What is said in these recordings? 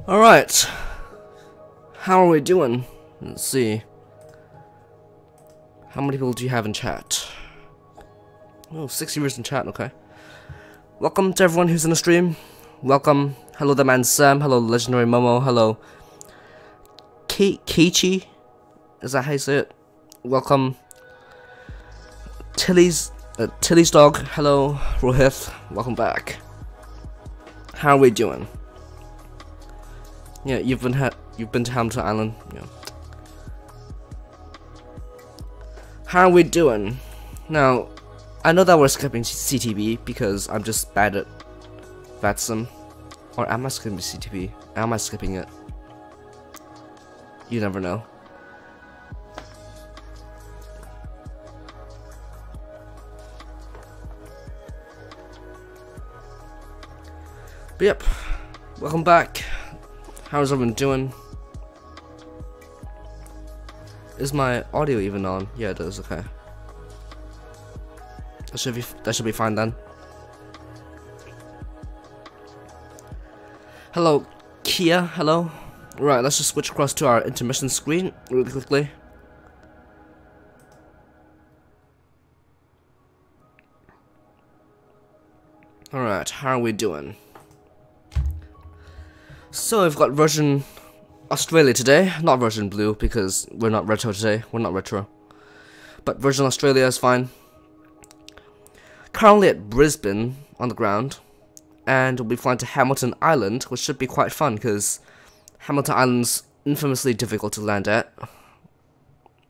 Alright. How are we doing? Let's see. How many people do you have in chat? Oh, 6 viewers in chat, okay. Welcome to everyone who's in the stream. Welcome. Hello, the man Sam. Hello, Legendary Momo. Hello. Keiichi? Is that how you say it? Welcome. Tilly's dog. Hello, Rohith. Welcome back. How are we doing? Yeah, you've been to Hamilton Island. Yeah. How are we doing? Now, I know that we're skipping CTP because I'm just bad at VATSIM. Or am I skipping CTP? Am I skipping it? You never know. But yep, welcome back. How's everyone doing? Is my audio even on? Yeah, it is. Okay. That should be fine then. Hello, Kia. Hello. Right, let's just switch across to our intermission screen really quickly. Alright, how are we doing? So we've got version Australia today, not version blue because we're not retro today. We're not retro. But version Australia is fine. Currently at Brisbane on the ground. And we'll be flying to Hamilton Island, which should be quite fun because Hamilton Island's infamously difficult to land at.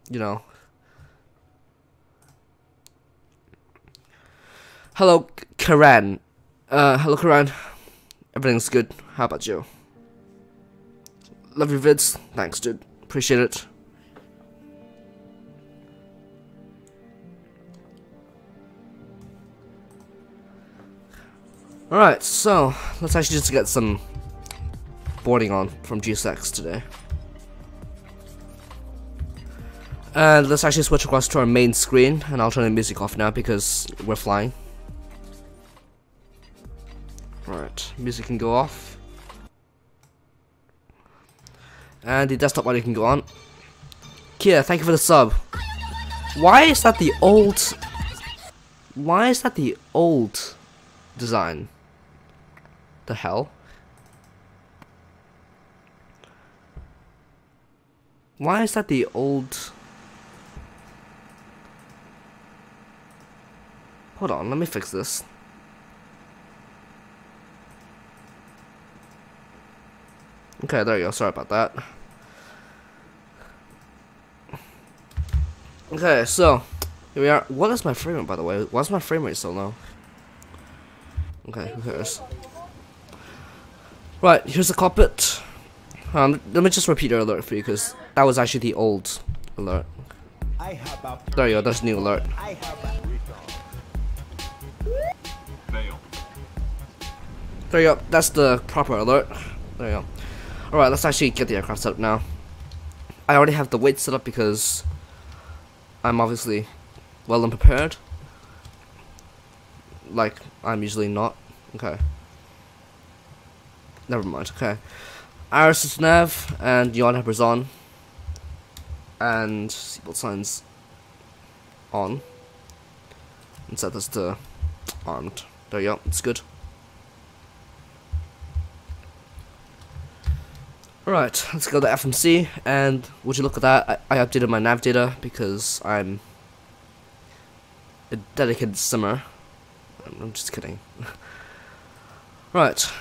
You know. Hello, Karan. Hello, Karan. Everything's good. How about you? Love your vids. Thanks, dude. Appreciate it. Alright, so let's actually just get some boarding on from GSX today. And let's actually switch across to our main screen, and I'll turn the music off now because we're flying. Alright, music can go off. And the desktop audio can go on. Kia, thank you for the sub. Why is that the old... Why is that the old design? The hell? Why is that the old... Hold on, let me fix this. Okay, there you go, sorry about that. Okay, so, here we are. What is my frame rate, by the way? Why is my frame rate so low? Okay, who cares? Right, here's the cockpit. Let me just repeat the alert for you, because that was actually the old alert. There you go, that's the new alert. There you go, that's the proper alert. There you go. Alright, let's actually get the aircraft set up now. I already have the weight set up because I'm obviously well and prepared. Like, I'm usually not. Okay. Never mind, okay. Iris is nav, and yaw hamper's on. And seatbelt signs on. And set this to armed. There you go, it's good. Alright, let's go to FMC, and would you look at that, I updated my nav data because I'm a dedicated simmer. I'm just kidding. Right,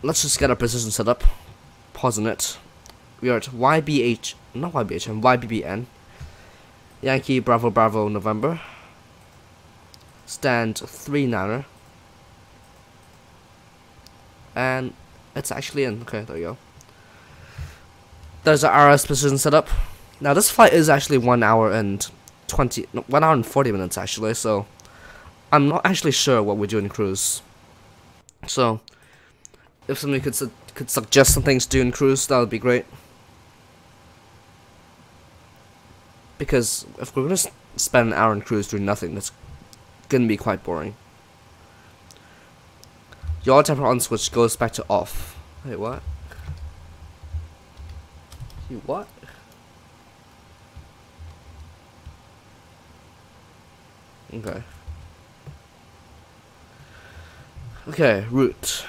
let's just get our position set up. Pausing it. We are at YBHM, Yankee Bravo Bravo November. Stand 39er. And it's actually in. Okay, there you go. There's our RS position set up. Now this flight is actually 1 hour and 40 minutes actually, so I'm not actually sure what we're doing in cruise. So if somebody could suggest some things to do in cruise, that would be great. Because if we're gonna spend an hour in cruise doing nothing, that's gonna be quite boring. Yaw temper on switch goes back to off. Wait, what? What? Okay. Okay, route.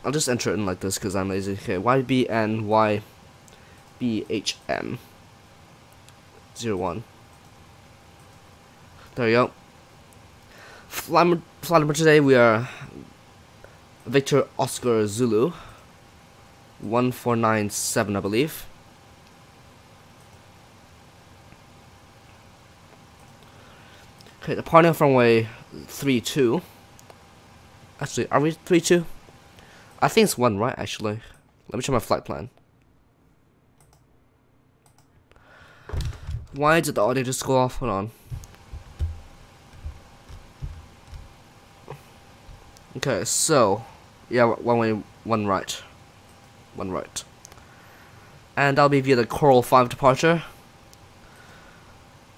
I'll just enter it in like this because I'm lazy. Okay, YBBN YBHM 01. There you go. Flight number today we are Victor Oscar Zulu 1497, I believe. Okay, departing from runway 32. Actually, are we 32? I think it's 1, right? Actually, let me check my flight plan. Why did the audio just go off? Hold on. Okay, so yeah, one way, one right, and I'll be via the Coral 5 departure,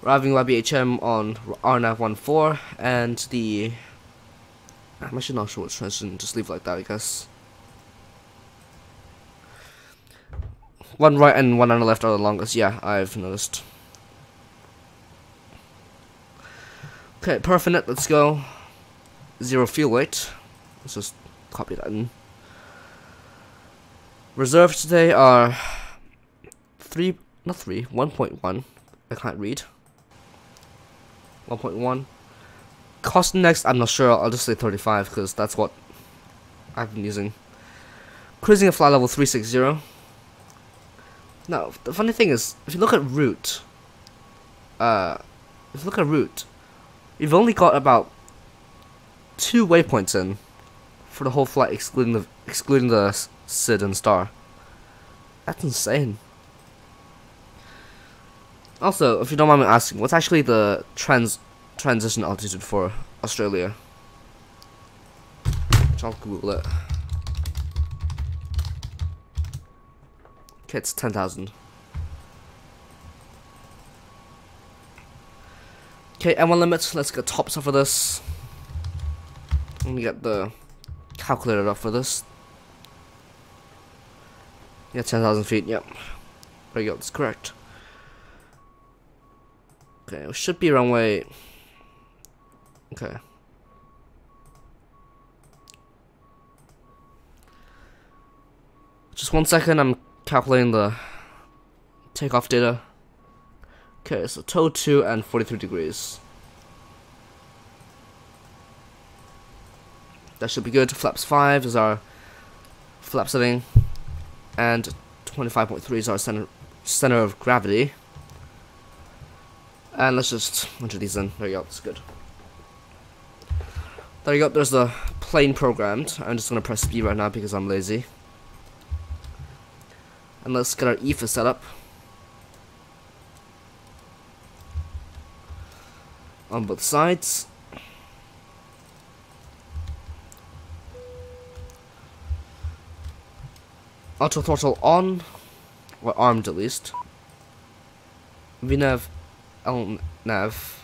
arriving YBHM on RNAV 14, and the I'm actually not sure which transition. Just leave it like that, I guess. One right and one on the left are the longest. Yeah, I've noticed. Okay, perfect. Let's go. 0 fuel weight. Let's just copy that in. Reserves today are 1.1. I can't read. 1.1. Cost next, I'm not sure. I'll just say 35 because that's what I've been using. Cruising at flight level 360. Now, the funny thing is, if you look at route, you've only got about 2 waypoints in for the whole flight, excluding the SID and star. That's insane. Also, if you don't mind me asking, what's actually the transition altitude for Australia? I'll Google it. Okay, it's 10,000. Okay, M1 limit. Let's get tops off for this. Let me get the calculator up for this. Yeah, 10,000 feet. Yep. There you go. That's correct. Okay, it should be runway. Okay. Just 1 second. I'm calculating the takeoff data. Okay, so tow 2 and 43 degrees. That should be good. Flaps 5 is our flap setting, and 25.3 is our center of gravity. And let's just enter these in. There you go. That's good. There you go. There's the plane programmed. I'm just gonna press B right now because I'm lazy. And let's get our EFA set up on both sides. Auto throttle on, or armed at least. VNav, LNav.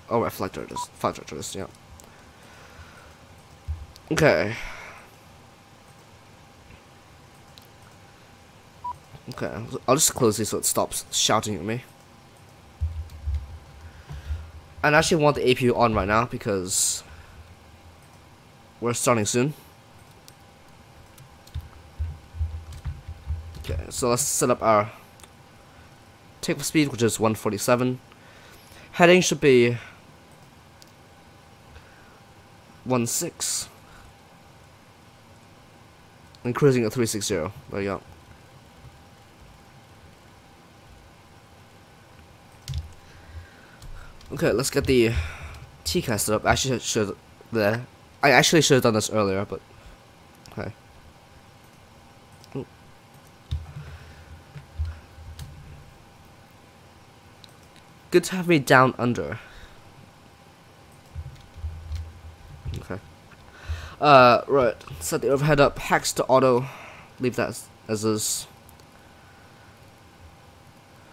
Oh, right, flight directors, yeah. Okay. Okay, I'll just close this so it stops shouting at me. And I actually want the APU on right now because we're starting soon. Okay, so let's set up our takeoff speed, which is 147. Heading should be 16. And cruising at 360. There you go. Okay, let's get the TCAS set up. I actually should have done this earlier, but okay. Good to have me down under. Okay. Right. Set the overhead up. Hacks to auto. Leave that as is.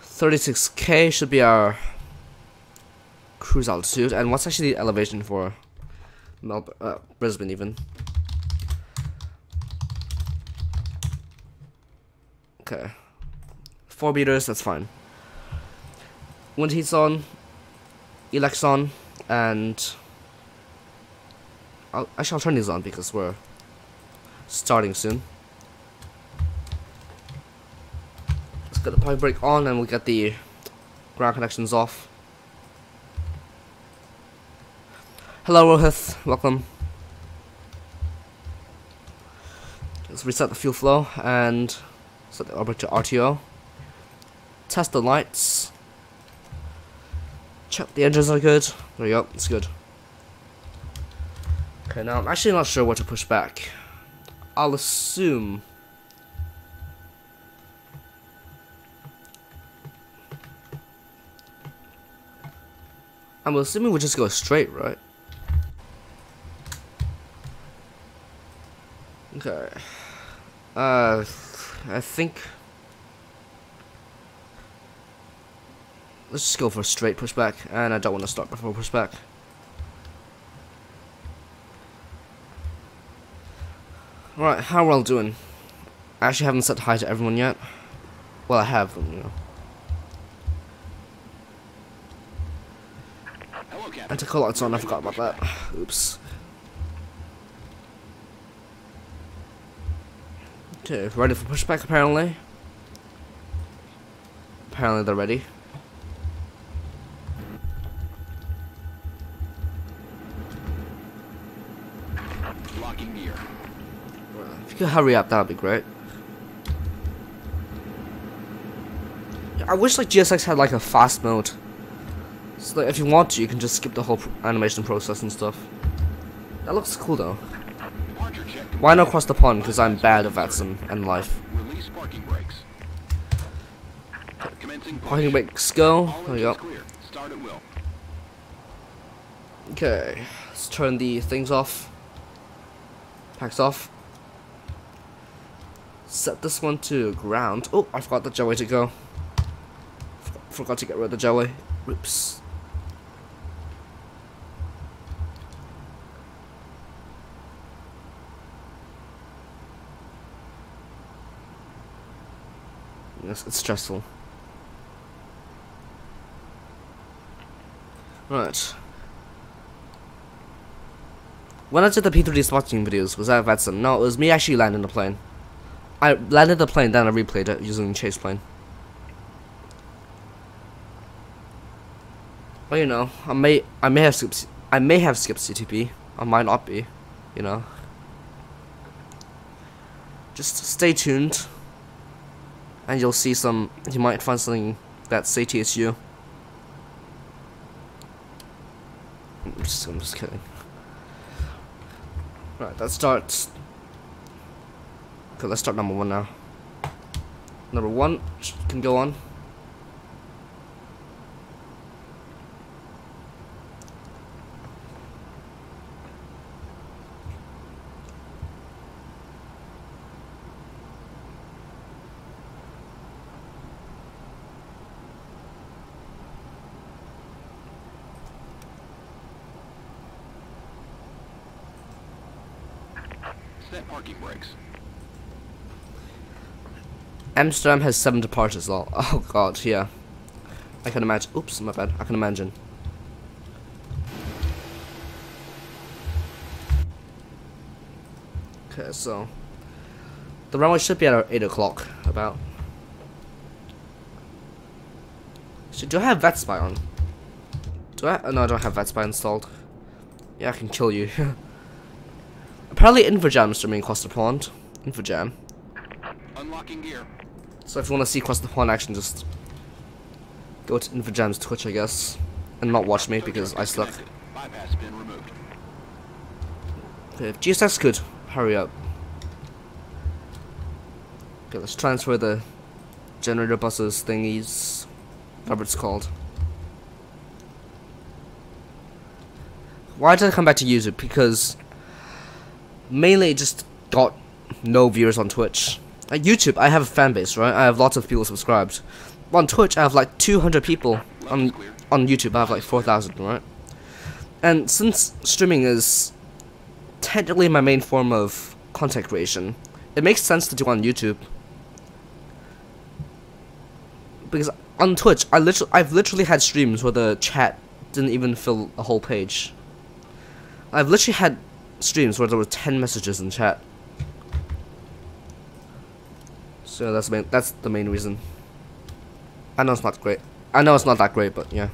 36K should be our cruise altitude. And what's actually the elevation for Brisbane even? Okay. 4 meters, that's fine. Wind heat's on, elec's on, and I'll turn these on because we're starting soon. Let's get the pipe brake on and we'll get the ground connections off. Hello Rohith, welcome. Let's reset the fuel flow and set the Orbx to RTO. Test the lights. Check the engines are good. There you go, it's good. Okay, now I'm actually not sure what to push back. I'll assume I'm assuming we'll just go straight, right? Okay. I think let's just go for a straight pushback, and I don't want to start before pushback. Alright, how are we all doing? I actually haven't said hi to everyone yet. Well, I have, you know. Anti-call lights on, I forgot about that. Oops. Okay, ready for pushback apparently. Apparently they're ready. Locking gear. If you could hurry up, that would be great. I wish like GSX had like a fast mode. So like, if you want to, you can just skip the whole animation process and stuff. That looks cool though. Why not cross the pond? Because I'm bad at that in life. Release parking brakes. Parking brakes go. There we go. Start at will. Okay, let's turn the things off. Packs off. Set this one to ground. Oh, I forgot the jelly to go. Forgot to get rid of the jelly. Oops. Yes, it's stressful. Right. When I did the P3D spotting videos, was that Vetson? No, it was me actually landing the plane. I landed the plane, then I replayed it using Chaseplane. Well, you know, I may have skipped CTP. I might not be, you know. Just stay tuned, and you'll see some. You might find something that sates you. I'm just kidding. Right, that starts. Okay, let's start number 1 now. Number 1 can go on. Set parking brakes. Amsterdam has 7 departures as well. Oh god, yeah. I can imagine. Oops, my bad. I can imagine. Okay, so the runway should be at 8 o'clock. About. So do I have VetSpy on? Do I? Oh, no, I don't have VetSpy installed. Yeah, I can kill you. Apparently, InfoJam is streaming across the pond. InfoJam. Unlocking gear. So if you want to see across the pond action, just go to InfoJam's Twitch, I guess, and not watch me because I suck. Bypass pin removed. Okay, if GSX could hurry up. Okay, let's transfer the generator buses thingies, whatever it's called. Why did I come back to YouTube? Because mainly it just got no viewers on Twitch. At YouTube, I have a fan base, right? I have lots of people subscribed. On Twitch, I have like 200 people. On YouTube, I have like 4,000, right? And since streaming is technically my main form of content creation, it makes sense to do on YouTube. because on Twitch, I've literally had streams where the chat didn't even fill a whole page. I've literally had streams where there were 10 messages in chat. So that's the main reason. I know it's not great. I know it's not that great, but yeah.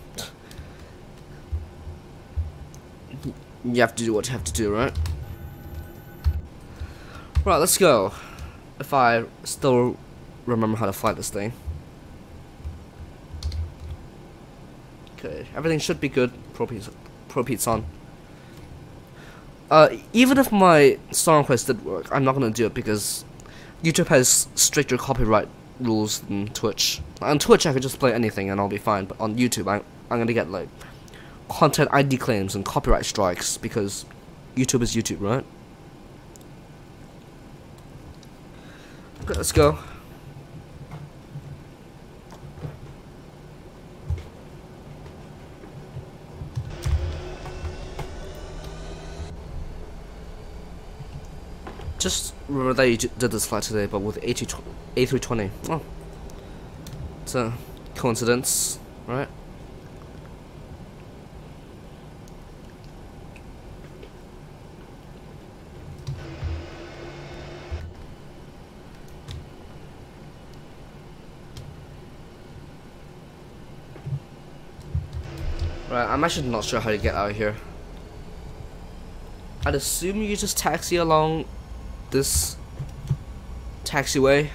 You have to do what you have to do, right? Right, let's go. If I still remember how to fly this thing. Okay, everything should be good. Pro Pete's on. Even if my song request did work, I'm not gonna do it because YouTube has stricter copyright rules than Twitch. On Twitch, I could just play anything and I'll be fine, but on YouTube, I'm gonna get like content ID claims and copyright strikes because YouTube is YouTube, right? Okay, let's go. Just remember that you did this flight today, but with A320. Oh, it's a coincidence, right? Right, I'm actually not sure how to get out of here. I'd assume you just taxi along this taxiway.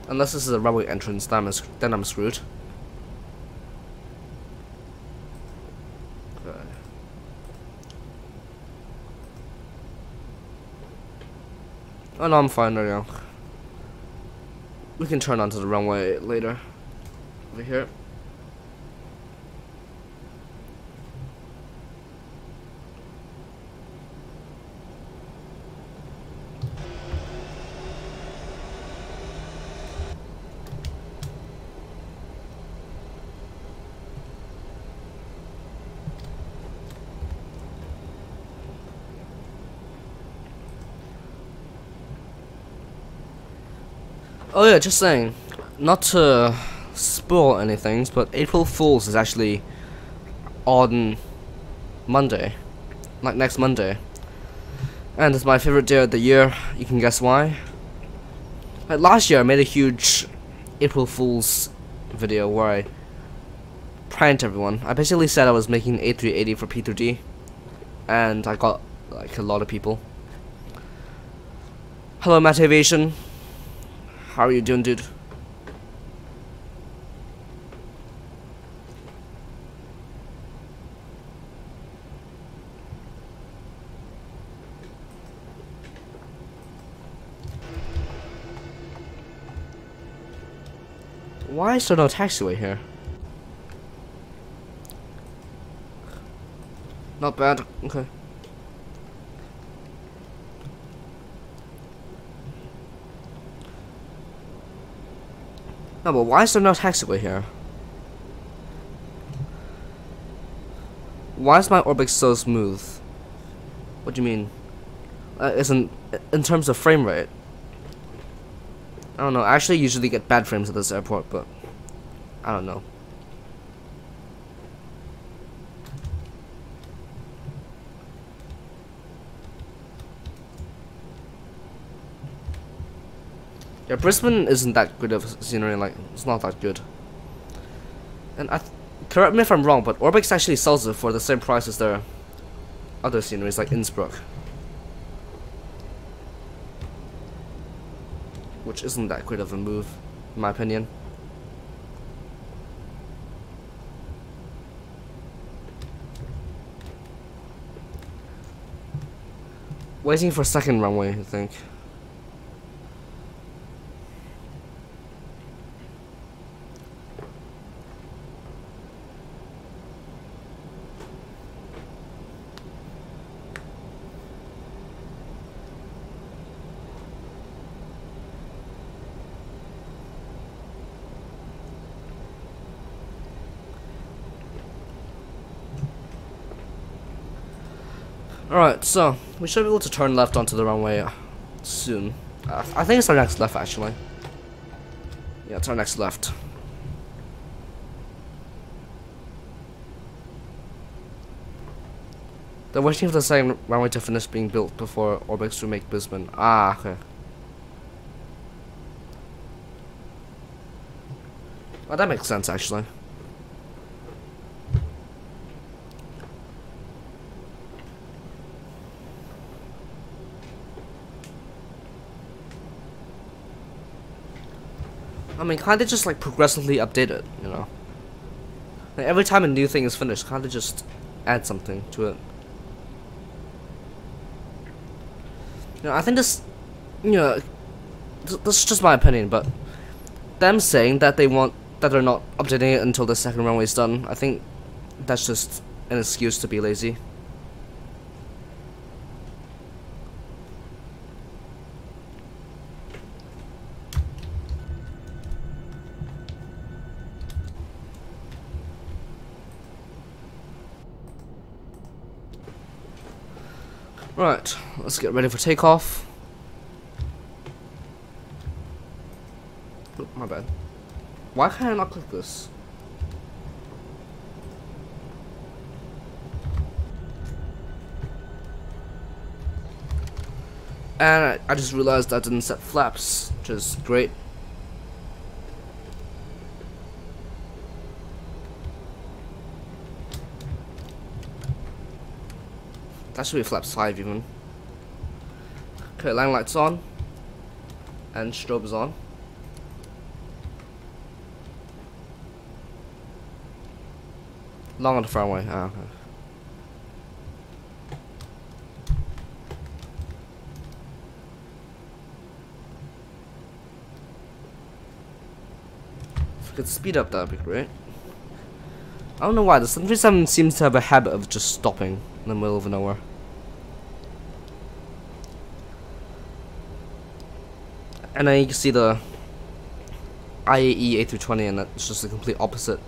Unless this is a runway entrance, then I'm screwed. Okay. Oh no, I'm fine right now. We can turn onto the runway later. Over here. Oh yeah, just saying, not to spoil anything, but April Fool's is actually on Monday, like next Monday, and it's my favorite day of the year. You can guess why. Like last year, I made a huge April Fool's video where I pranked everyone. I basically said I was making an A380 for P3D, and I got like a lot of people. Hello, Matt Aviation. How are you doing, dude? Why is there no taxiway here? Not bad, okay. No, but why is there no taxiway here? Why is my Orbx so smooth? What do you mean? Isn't in terms of frame rate? I don't know. I actually usually get bad frames at this airport, but I don't know. Yeah, Brisbane isn't that good of scenery, like, it's not that good. And correct me if I'm wrong, but Orbx actually sells it for the same price as their other sceneries, like Innsbruck. Which isn't that great of a move, in my opinion. Waiting for second runway, I think. Alright, so we should be able to turn left onto the runway soon. I think it's our next left actually. Yeah, it's our next left. They're waiting for the second runway to finish being built before Orbx to make Brisbane. Ah, okay. Oh, that makes sense actually. I mean, can't they just like progressively update it, you know? Like, every time a new thing is finished, can't they just add something to it? You know, I think this, you know, this is just my opinion, but them saying that they're not updating it until the second runway is done, I think that's just an excuse to be lazy. Right, let's get ready for takeoff. Oh, my bad. Why can't I not click this? And I just realized I didn't set flaps, which is great. That should be flaps 5 even. Okay, line lights on. And strobe is on. Long on the runway. Ah, okay. If we could speed up, that would be great. I don't know why, the 737 seems to have a habit of just stopping in the middle of nowhere. And then you can see the IAE A320 and that's just the complete opposite.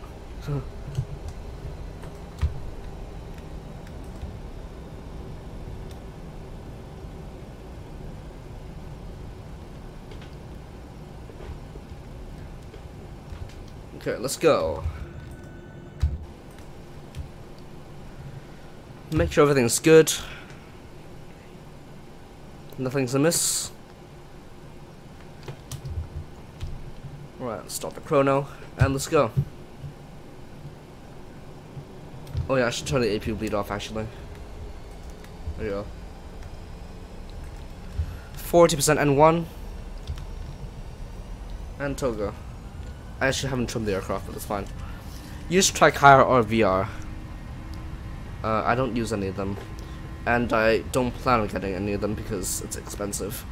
Okay, let's go. Make sure everything's good. Nothing's amiss. Alright, let's start the chrono and let's go. Oh yeah, I should turn the APU bleed off actually. There you go. 40% N1 and Toga. I actually haven't trimmed the aircraft, but it's fine. Use Tricara or VR. I don't use any of them, and I don't plan on getting any of them because it's expensive.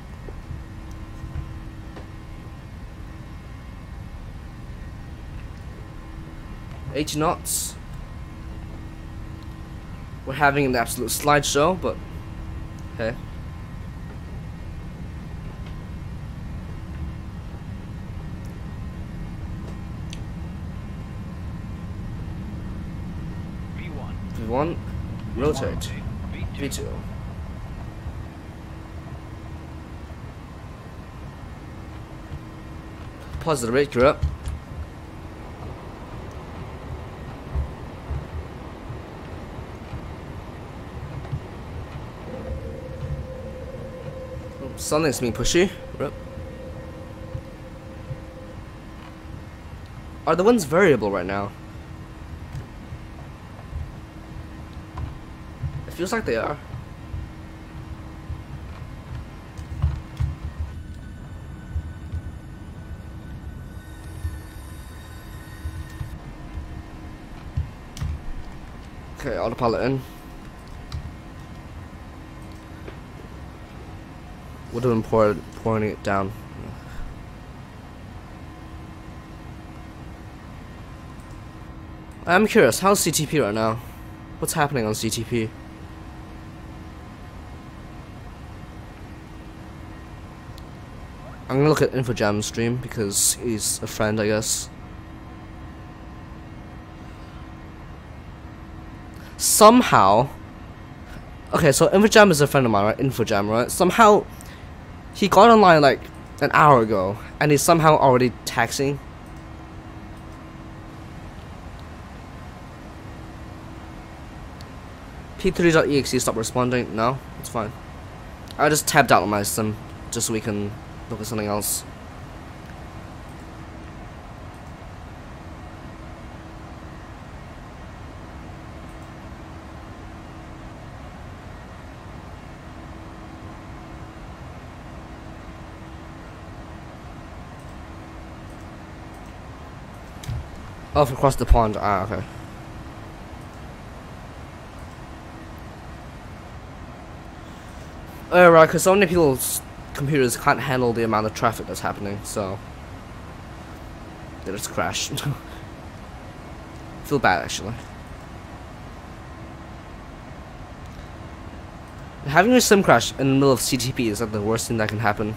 Eighty knots. We're having an absolute slideshow, but hey. V1, rotate, V2. Positive rate, you're up. Something's being pushy. You're up. Are the winds variable right now? Feels like they are. Okay, autopilot in. Would have been pouring it down. I'm curious, how's CTP right now? What's happening on CTP? I'm gonna look at InfoJam's stream because he's a friend, I guess. Somehow, Okay, so InfoJam is a friend of mine, right? InfoJam, right? Somehow, he got online like an hour ago, and he's somehow already taxing. P3D.exe stop responding. No, it's fine. I just tabbed out on my sim just so we can look at something else. Oh, from across the pond. Ah, okay. Right, because so many people's computers can't handle the amount of traffic that's happening, so they just crash. Feel bad, actually. Having your sim crash in the middle of CTP is like the worst thing that can happen.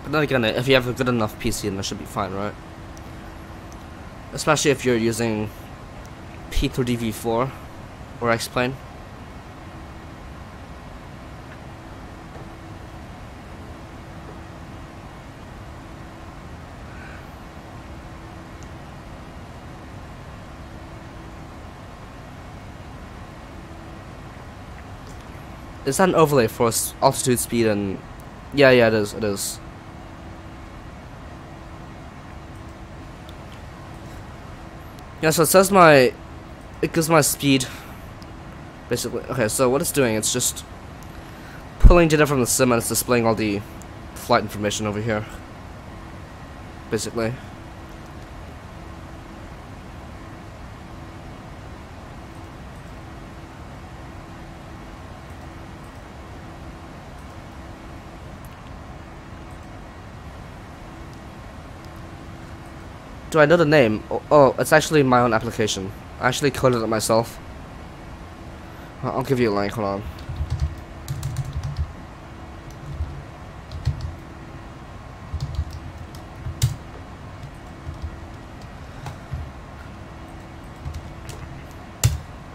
But then again, if you have a good enough PC, then that should be fine, right? Especially if you're using P3D v4 or X-Plane. Is that an overlay for altitude, speed, and yeah, it is. It is. Yeah, so it says it gives my speed, basically. Okay, so what it's doing, it's just pulling data from the sim and it's displaying all the flight information over here, basically. Do I know the name? Oh, it's actually my own application. I actually coded it myself. I'll give you a link, hold on.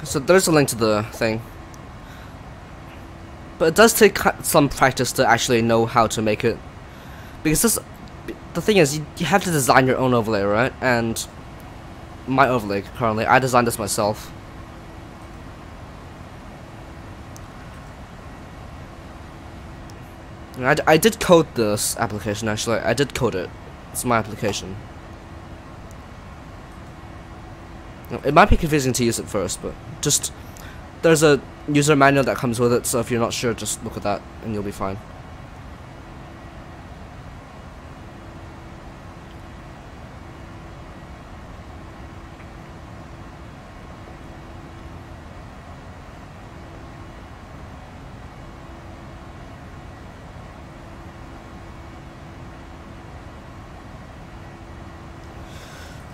So there's a link to the thing. But it does take some practice to actually know how to make it. Because the thing is, you have to design your own overlay, right? And my overlay, currently, I designed this myself. I did code this application, actually. I did code it. It's my application. It might be confusing to use it first, but just... There's a user manual that comes with it, so if you're not sure, just look at that, and you'll be fine.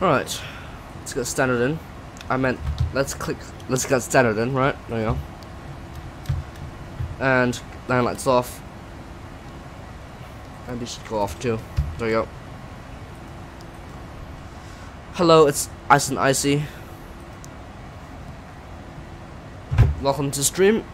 Alright, let's get standard in. I meant, let's get standard in, right? There we go. And line lights off. And these should go off too. There we go. Hello, it's Ice and Icy. Welcome to stream.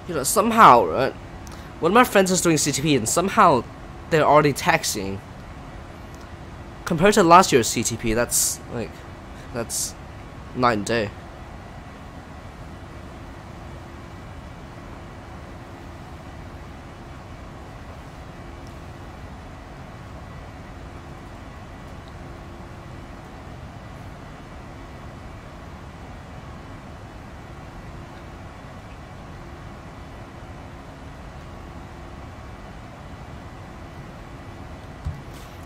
You know, somehow, right? One of my friends is doing CTP, and somehow they're already taxiing. Compared to last year's CTP, that's night and day.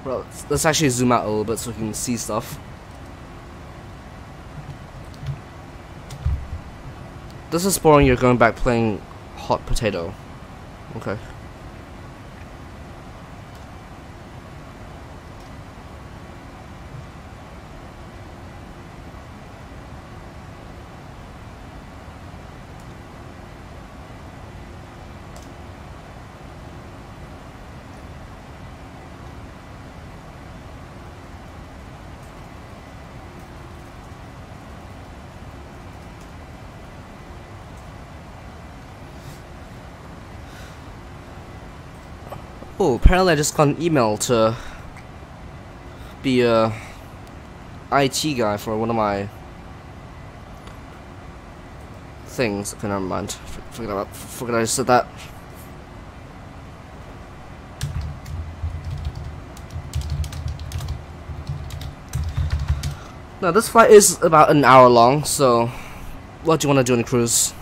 Well, let's actually zoom out a little bit so we can see stuff. This is boring. You're going back playing hot potato. Okay. Oh, apparently I just got an email to be a IT guy for one of my things. Okay, never mind. Forget I just said that. Now this flight is about an hour long, so what do you want to do on a cruise?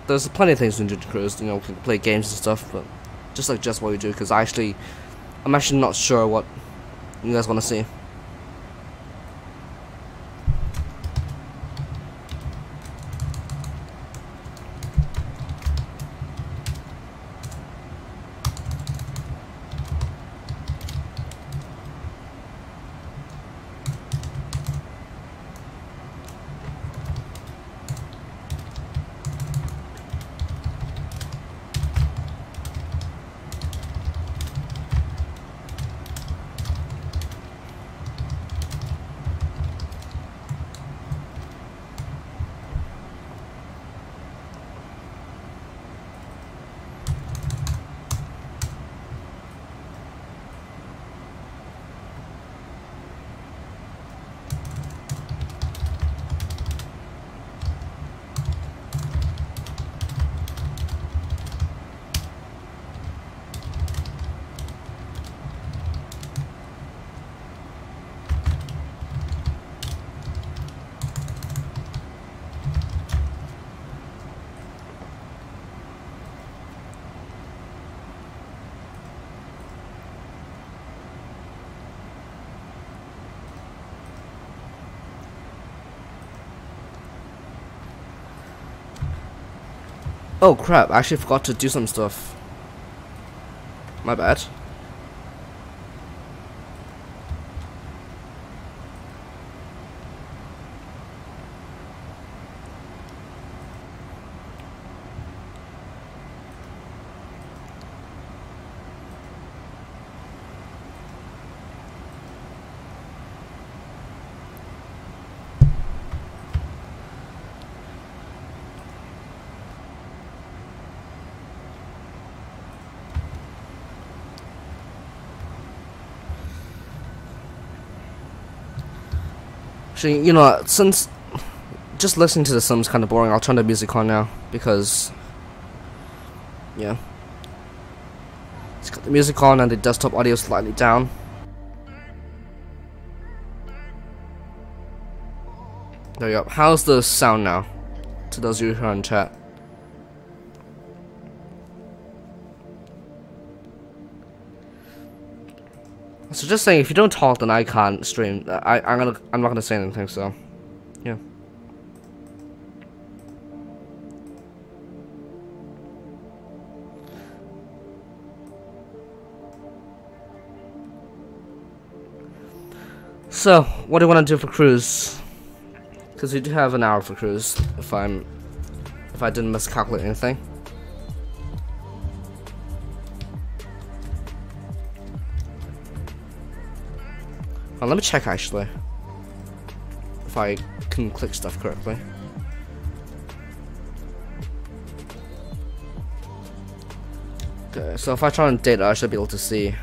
There's plenty of things to do on a cruise, you know, play games and stuff, but just what we do, because I'm actually not sure what you guys want to see. Oh crap, I actually forgot to do some stuff. My bad. Actually, you know, since just listening to the Sims kind of boring, I'll turn the music on now, because yeah, it's got the music on and the desktop audio slightly down. There you go. How's the sound now? To those of you who are in chat. So just saying, if you don't talk, then I can't stream. I'm not gonna say anything. So, yeah. So, what do you want to do for cruise? Because we do have an hour for cruise. If I didn't miscalculate anything. Oh, let me check actually, if I can click stuff correctly. Okay, so if I try on data, I should be able to see.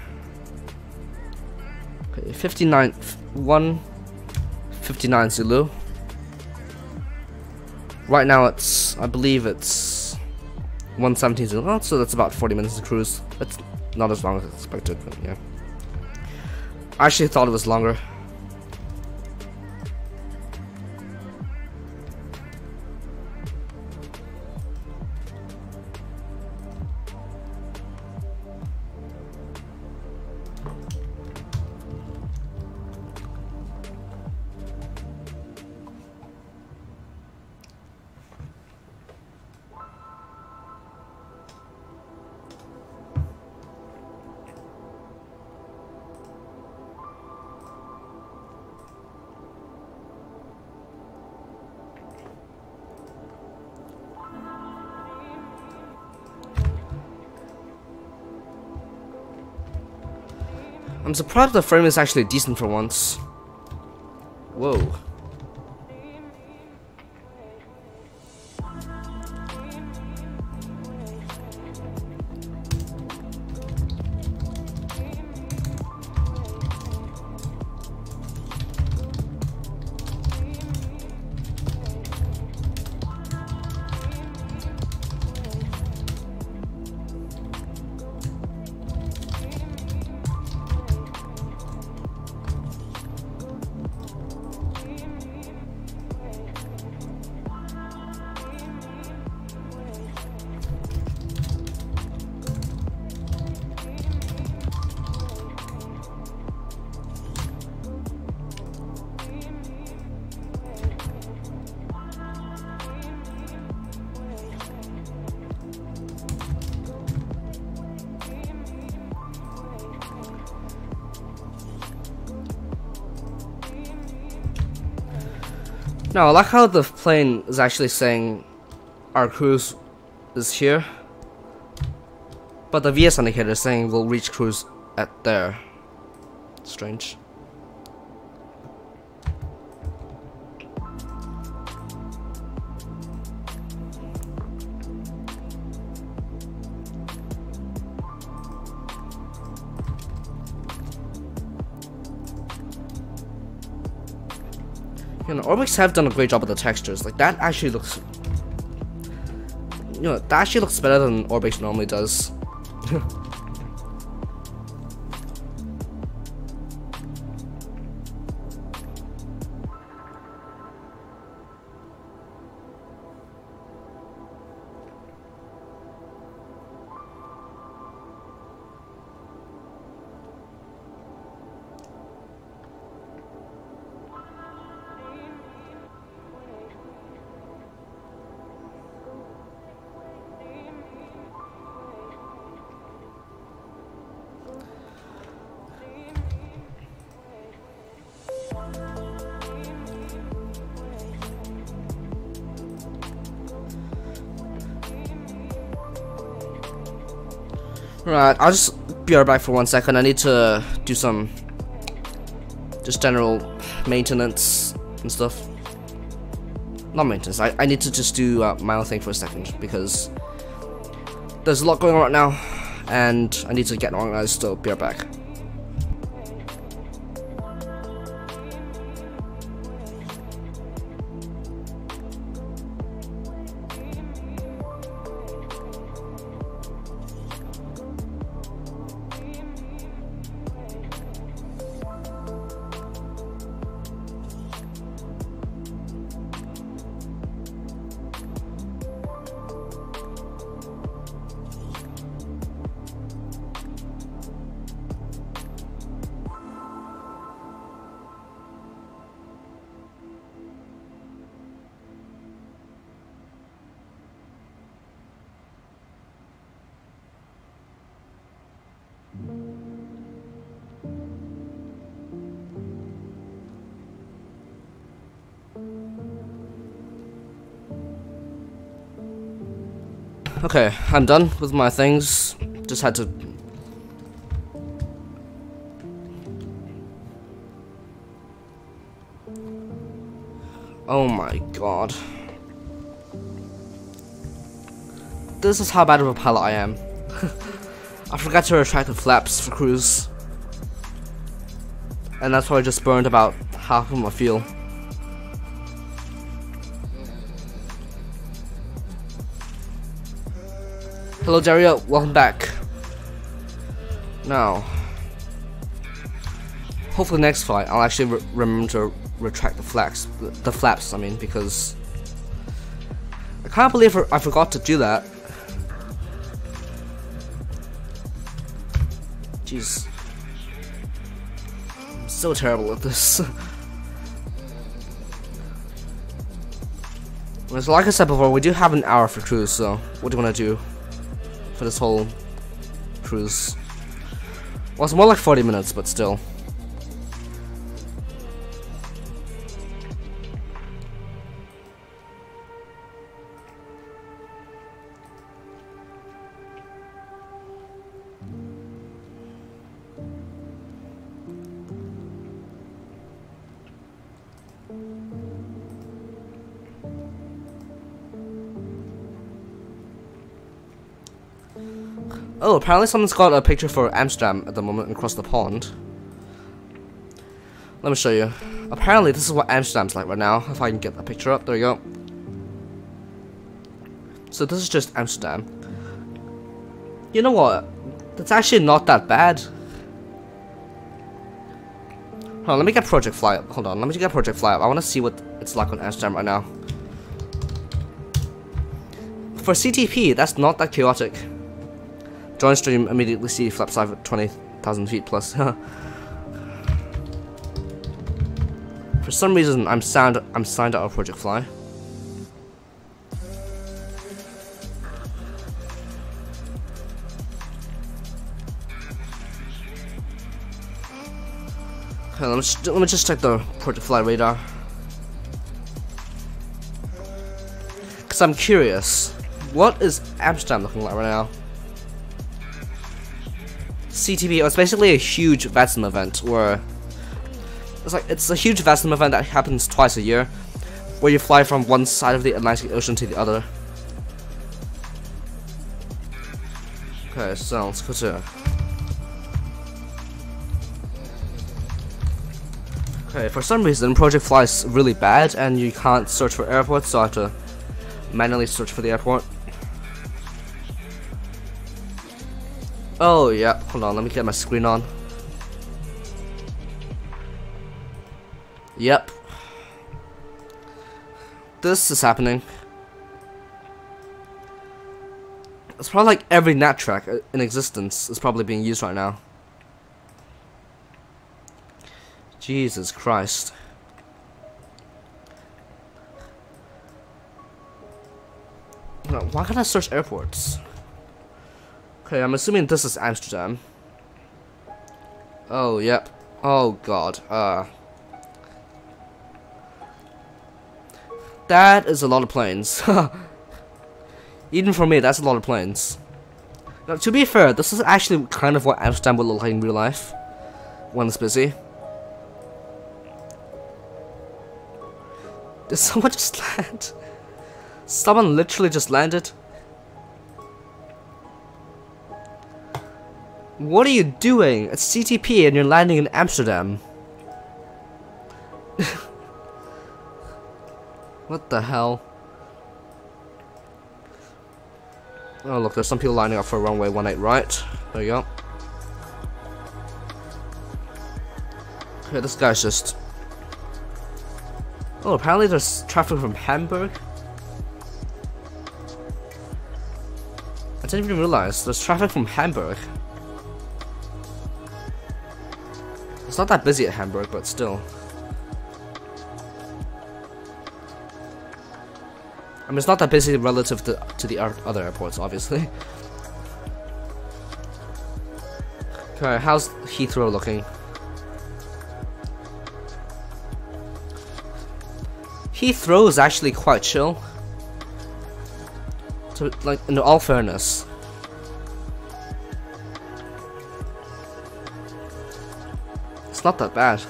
Okay, 159 Zulu. Right now it's, I believe it's 117 Zulu. Oh, so that's about 40 minutes of cruise. That's not as long as expected, but yeah. I actually thought it was longer. I'm surprised the frame is actually decent for once. Whoa. Now, I like how the plane is actually saying our cruise is here, but the VS indicator is saying we'll reach cruise at there. Strange. You know, Orbx have done a great job with the textures. Like, that actually looks... You know, that actually looks better than Orbx normally does. Right, I'll just be right back for 1 second. I need to do some just general maintenance and stuff. Not maintenance, I need to just do my own thing for a second because there's a lot going on right now and I need to get organized, so be right back. Okay, I'm done with my things. Just had to... Oh my god. This is how bad of a pilot I am. I forgot to retract the flaps for cruise. And that's why I just burned about half of my fuel. Hello Dario, welcome back. Now, hopefully next flight I'll actually remember to retract the flaps, I mean, because I can't believe I forgot to do that. Jeez. I'm so terrible at this. So like I said before, we do have an hour for cruise, so what do you want to do for this whole cruise? Well, it's more like 40 minutes, but still. Oh, apparently someone's got a picture for Amsterdam at the moment across the pond. Let me show you. Apparently this is what Amsterdam's like right now, if I can get the picture up. There we go. So this is just Amsterdam. You know what? That's actually not that bad. Hold on, let me get Project Fly up. Hold on, let me get Project Fly up. I want to see what it's like on Amsterdam right now. For CTP, that's not that chaotic. Join stream, immediately see flaps live at 20,000 feet plus. For some reason, I'm signed out of Project Fly. Okay, let me just check the Project Fly radar. So I'm curious, what is Amsterdam looking like right now? CTP, it's basically a huge VATSIM event where it's a huge VATSIM event that happens twice a year, where you fly from one side of the Atlantic Ocean to the other. Okay, so let's go to. Okay, for some reason Project Fly is really bad and you can't search for airports, so I have to manually search for the airport. Oh yeah, hold on, let me get my screen on. Yep. This is happening. It's probably like every NAT track in existence is probably being used right now. Jesus Christ. No, why can't I search airports? Okay, I'm assuming this is Amsterdam. Oh, yep. Oh, God. That is a lot of planes. Even for me, that's a lot of planes. Now, to be fair, this is actually kind of what Amsterdam would look like in real life when it's busy. Did someone just land? Someone literally just landed? What are you doing? It's CTP and you're landing in Amsterdam. What the hell? Oh look, there's some people lining up for runway 18 right. There you go. Okay, this guy's just... Oh, apparently there's traffic from Hamburg. I didn't even realize there's traffic from Hamburg. It's not that busy at Hamburg, but still. I mean, it's not that busy relative to the other airports, obviously. Okay, how's Heathrow looking? Heathrow is actually quite chill. So, like, in all fairness. It's not that bad.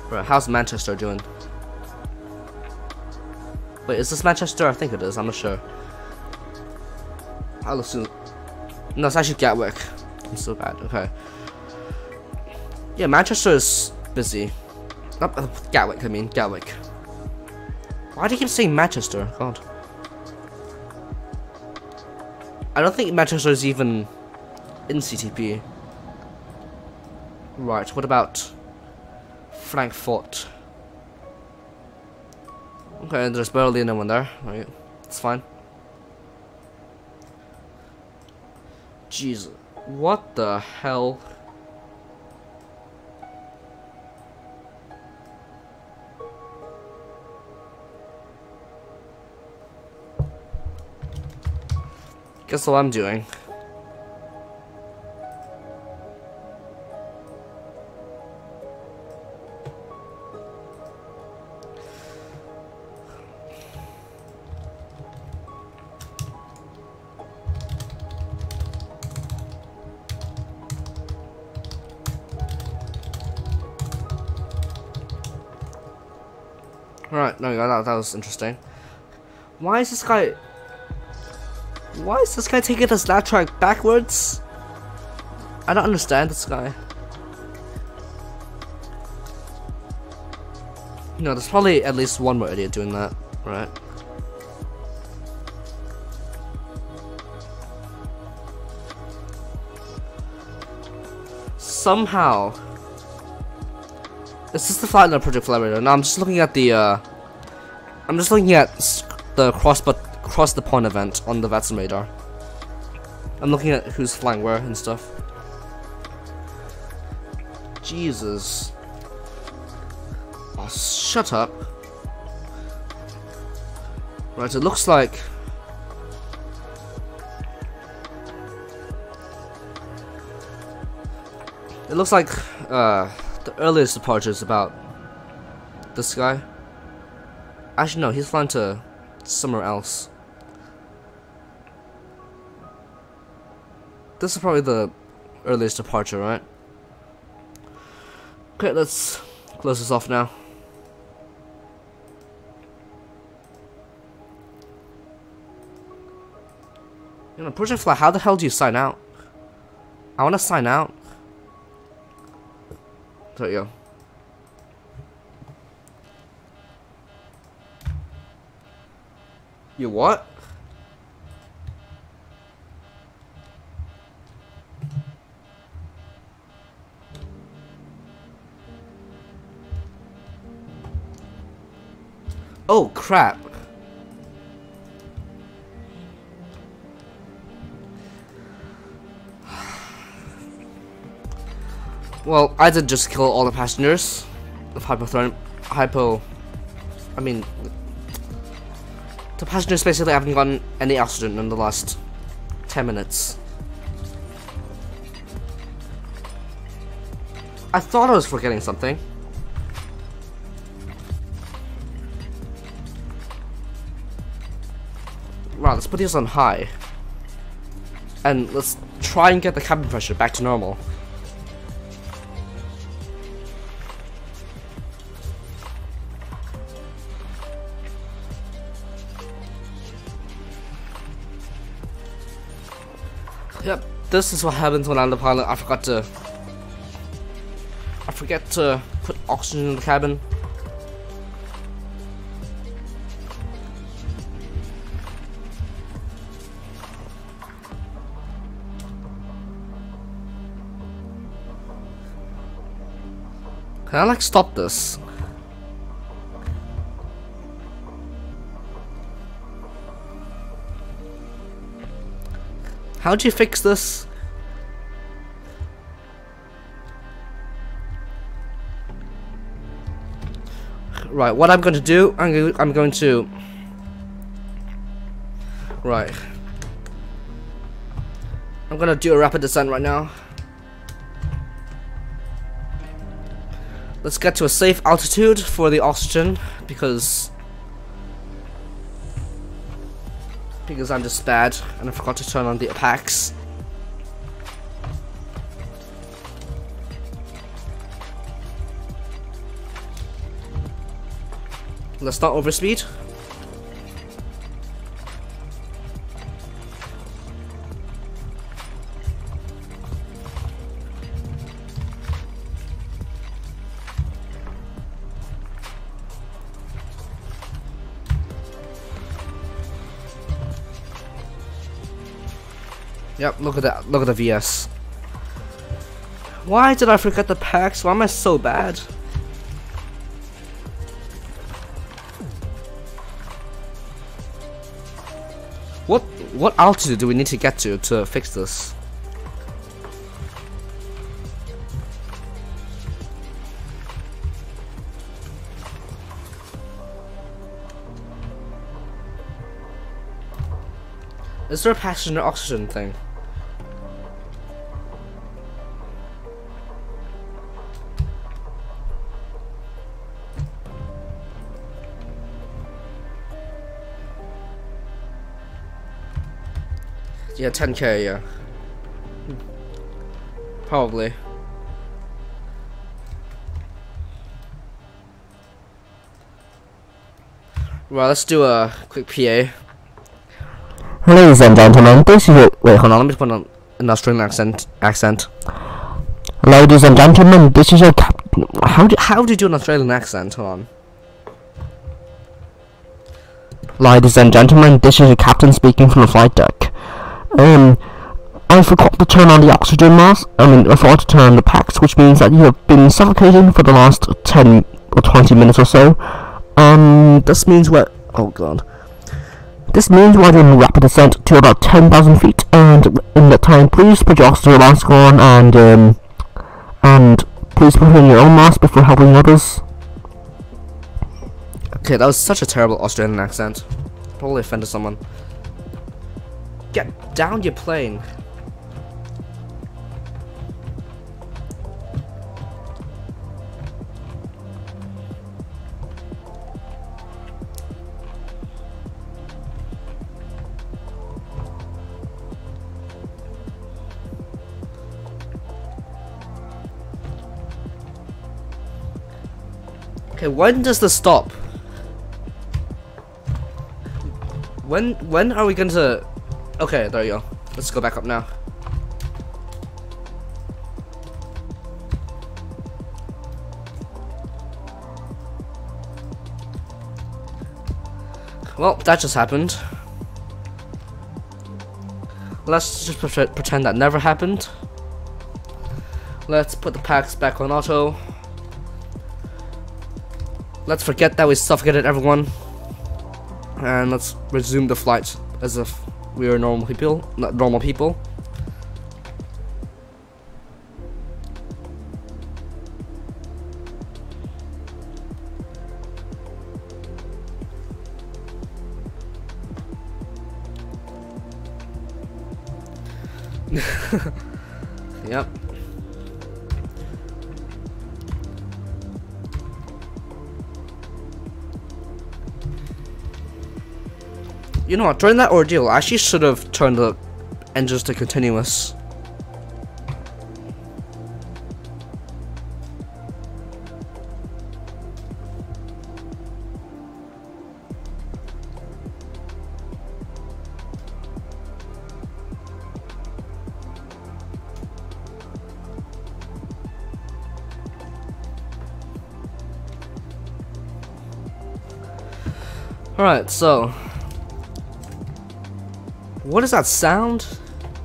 Right, how's Manchester doing? Wait, is this Manchester? I think it is, I'm not sure. I'll assume. No, it's actually Gatwick. I'm so bad, okay. Yeah, Manchester is busy. Gatwick, I mean, Gatwick. Why do you keep saying Manchester? God. I don't think Manchester is even in CTP. Right, what about Frankfurt? Okay, there's barely anyone there. Right, it's fine. Jeez, what the hell? Guess what I'm doing. Alright, no, that was interesting. Why is this guy taking the snap track backwards? I don't understand this guy. No, there's probably at least one more idiot doing that, right? Somehow, is this the flight on Project Fly? No, I'm just looking at the cross the pond event on the VATSIM radar. I'm looking at who's flying where and stuff. Jesus. Oh, shut up. Right, it looks like... the earliest departure is about This guy. Actually, no, he's flying to somewhere else. This is probably the earliest departure, right? Okay, let's close this off now. You know, Project Fly, how the hell do you sign out? I want to sign out. There you go. You what? Oh crap. Well, I did just kill all the passengers of the passengers basically haven't gotten any oxygen in the last 10 minutes. I thought I was forgetting something. Right, let's put these on high. And let's try and get the cabin pressure back to normal. Yep, this is what happens when I'm the pilot. I forget to put oxygen in the cabin. Can I like stop this? How'd you fix this? Right, what I'm going to do, I'm going to... Right. I'm going to do a rapid descent right now. Let's get to a safe altitude for the oxygen, because I'm just bad and I forgot to turn on the packs. Let's not overspeed. Yep, look at that. Look at the VS. Why did I forget the packs? Why am I so bad? What altitude do we need to get to fix this? Is there a passenger oxygen thing? Yeah, 10k, yeah. Probably. Well, let's do a quick PA. Ladies and gentlemen, this is your... Wait, hold on, let me put on an Australian accent. Ladies and gentlemen, this is your How do you do an Australian accent? Hold on. Ladies and gentlemen, this is your captain speaking from the flight deck. I forgot to turn on the oxygen mask. I forgot to turn on the packs, which means that you have been suffocating for the last 10 or 20 minutes or so. This means what? Oh god. This means we're doing rapid descent to about 10,000 feet, and in that time, please put your oxygen mask on, and please put on your own mask before helping others. Okay, that was such a terrible Australian accent. Probably offended someone. Get down your plane. Okay, when does this stop? When are we going to... Okay, there you go. Let's go back up now. Well, that just happened. Let's just pretend that never happened. Let's put the packs back on auto. Let's forget that we suffocated everyone. And let's resume the flight as if we were normal people, not normal people. Yep. You know what, during that ordeal, I actually should have turned the engines to continuous. Alright, so... What is that sound?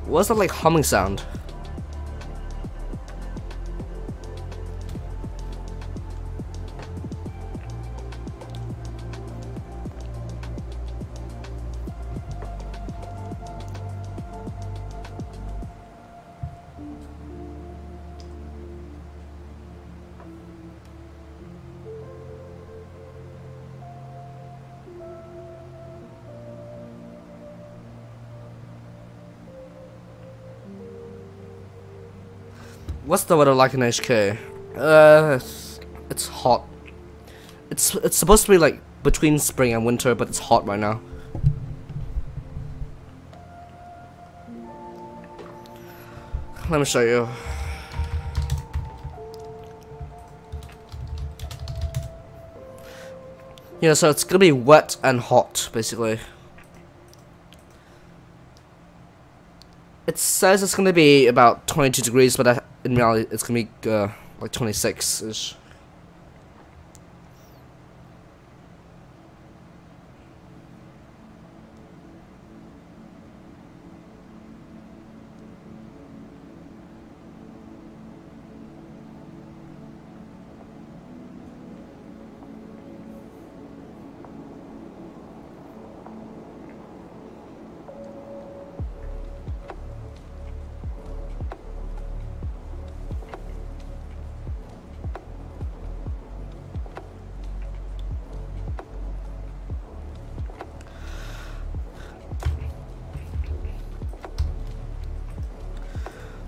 What's that like humming sound? What's the weather like in HK? It's hot. It's supposed to be like between spring and winter, but it's hot right now. Let me show you. Yeah, so it's gonna be wet and hot, basically. It says it's gonna be about 22 degrees, but in reality, it's gonna be like 26-ish.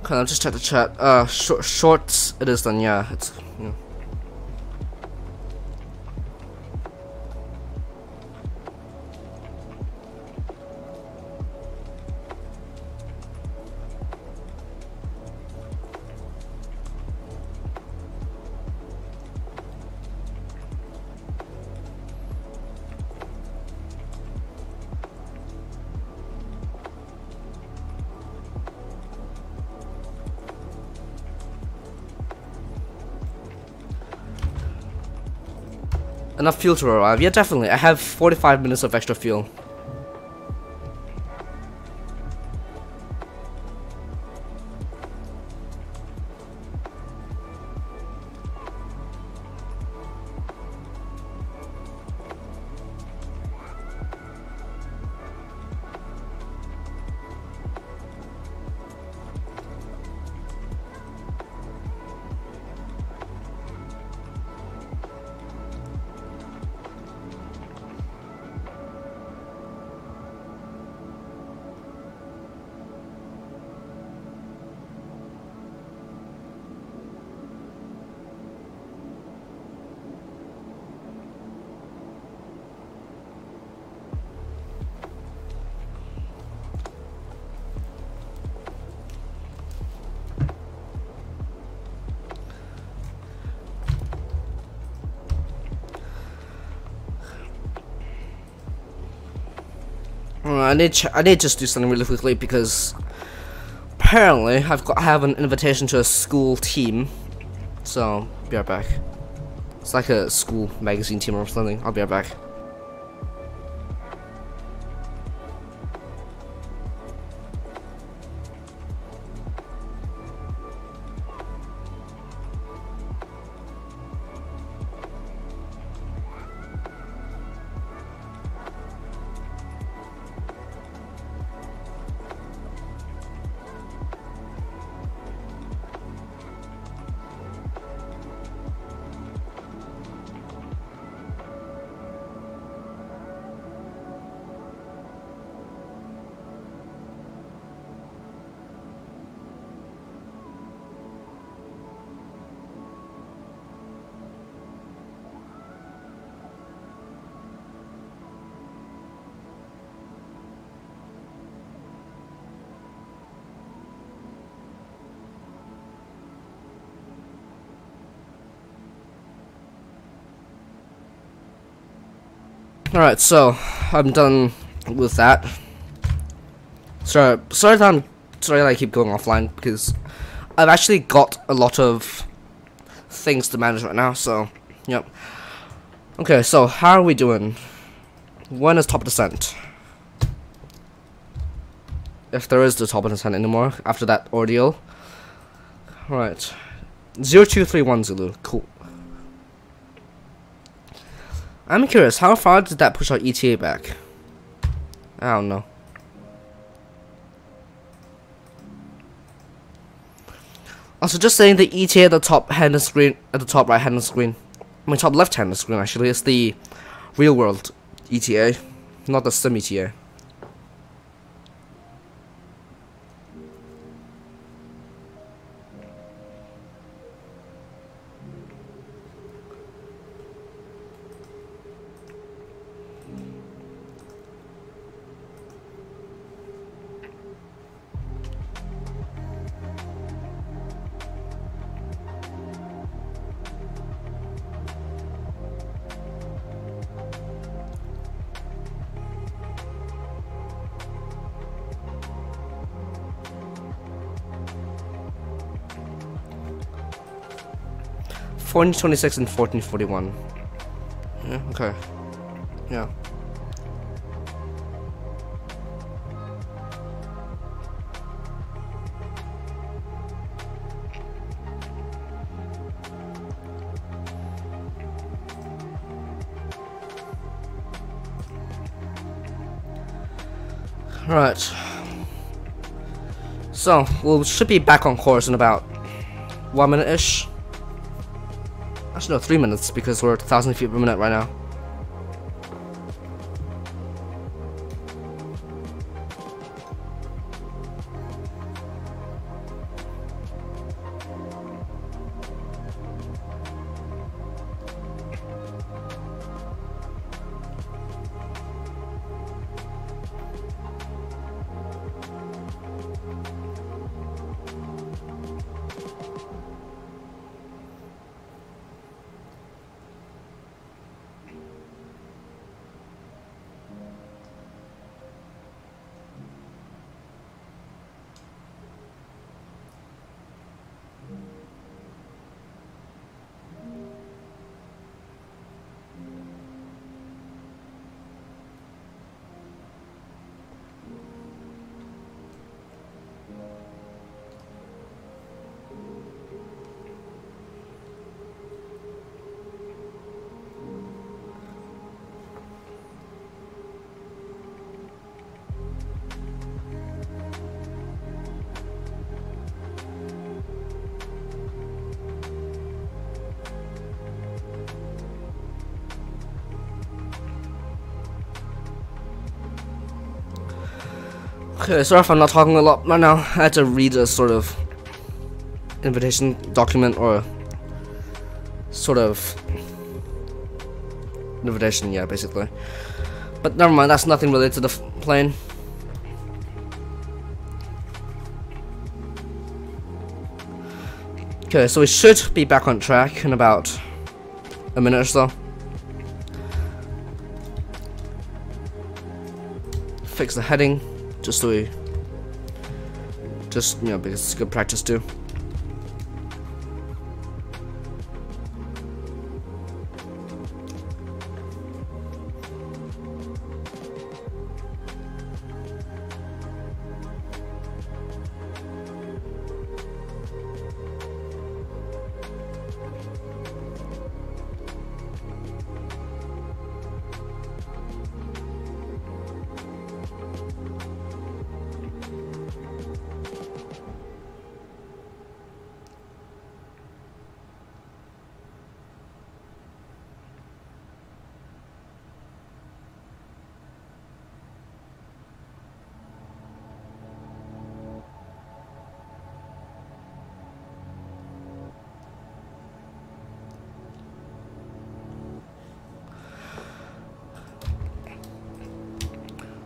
Okay, I'll just check the chat. Shorts it is then, yeah. It's, yeah. Enough fuel to arrive. Yeah, definitely. I have 45 minutes of extra fuel. I need to just do something really quickly because apparently I have an invitation to a school team. So be right back. It's like a school magazine team or something. I'll be right back. Alright, so I'm done with that. Sorry that I keep going offline because I've actually got a lot of things to manage right now, so yep. Okay, so how are we doing? When is top descent? If there is the top descent anymore after that ordeal. Alright. 0231 Zulu, cool. I'm curious, how far did that push our ETA back? I don't know. Also, just saying the ETA at the top hand of the screen, at the top right hand of the screen, I mean top left hand of the screen actually, is the real world ETA, not the sim ETA. $14.26 and $14.41. Yeah, okay. Yeah. Alright. So, we should be back on course in about 1 minute-ish. Actually, no, 3 minutes because we're at 1,000 feet per minute right now. Okay, sorry if I'm not talking a lot right now. I had to read a sort of invitation document or sort of invitation, yeah, basically. But never mind, that's nothing related to the plane. Okay, so we should be back on track in about a minute or so. fix the heading, just so we, you know, because it's good practice too.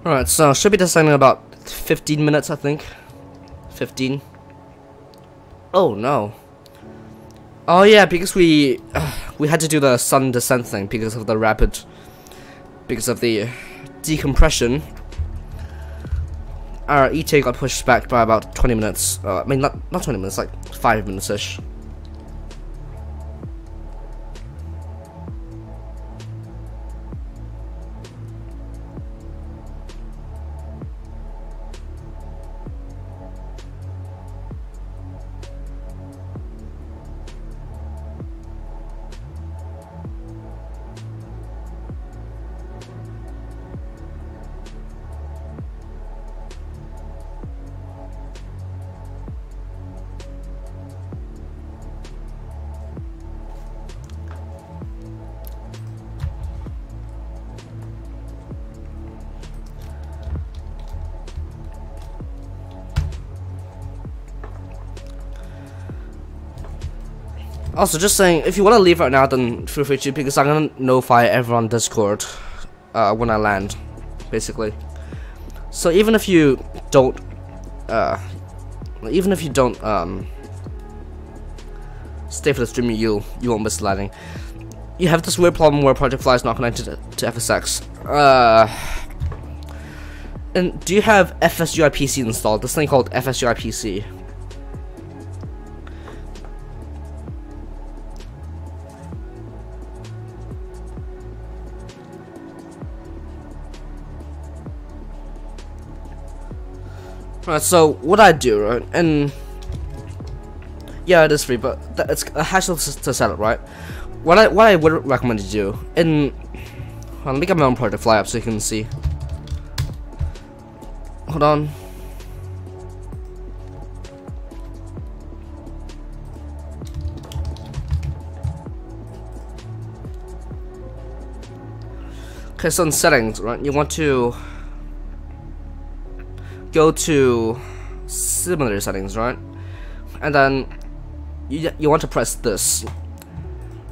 Alright, so should be deciding in about 15 minutes, I think. 15. Oh no. Oh yeah, because we had to do the sun descent thing because of the decompression. Our ETA got pushed back by about 20 minutes. I mean, not 20 minutes, like 5 minutes-ish. Also, just saying, if you want to leave right now, then feel free to, because I'm gonna notify everyone on Discord when I land, basically. So even if you don't, stay for the stream, you won't miss landing. You have this weird problem where Project Fly is not connected to FSX. And do you have FSUI PC installed? This thing called FSUI PC. Right, so what I do, right, and yeah, it is free, but it's a hassle to set up, right? What I would recommend you do, well, let me get my own Project Fly up so you can see. Hold on. Okay, so in settings, right, you want to go to simulator settings, right? And then you want to press this.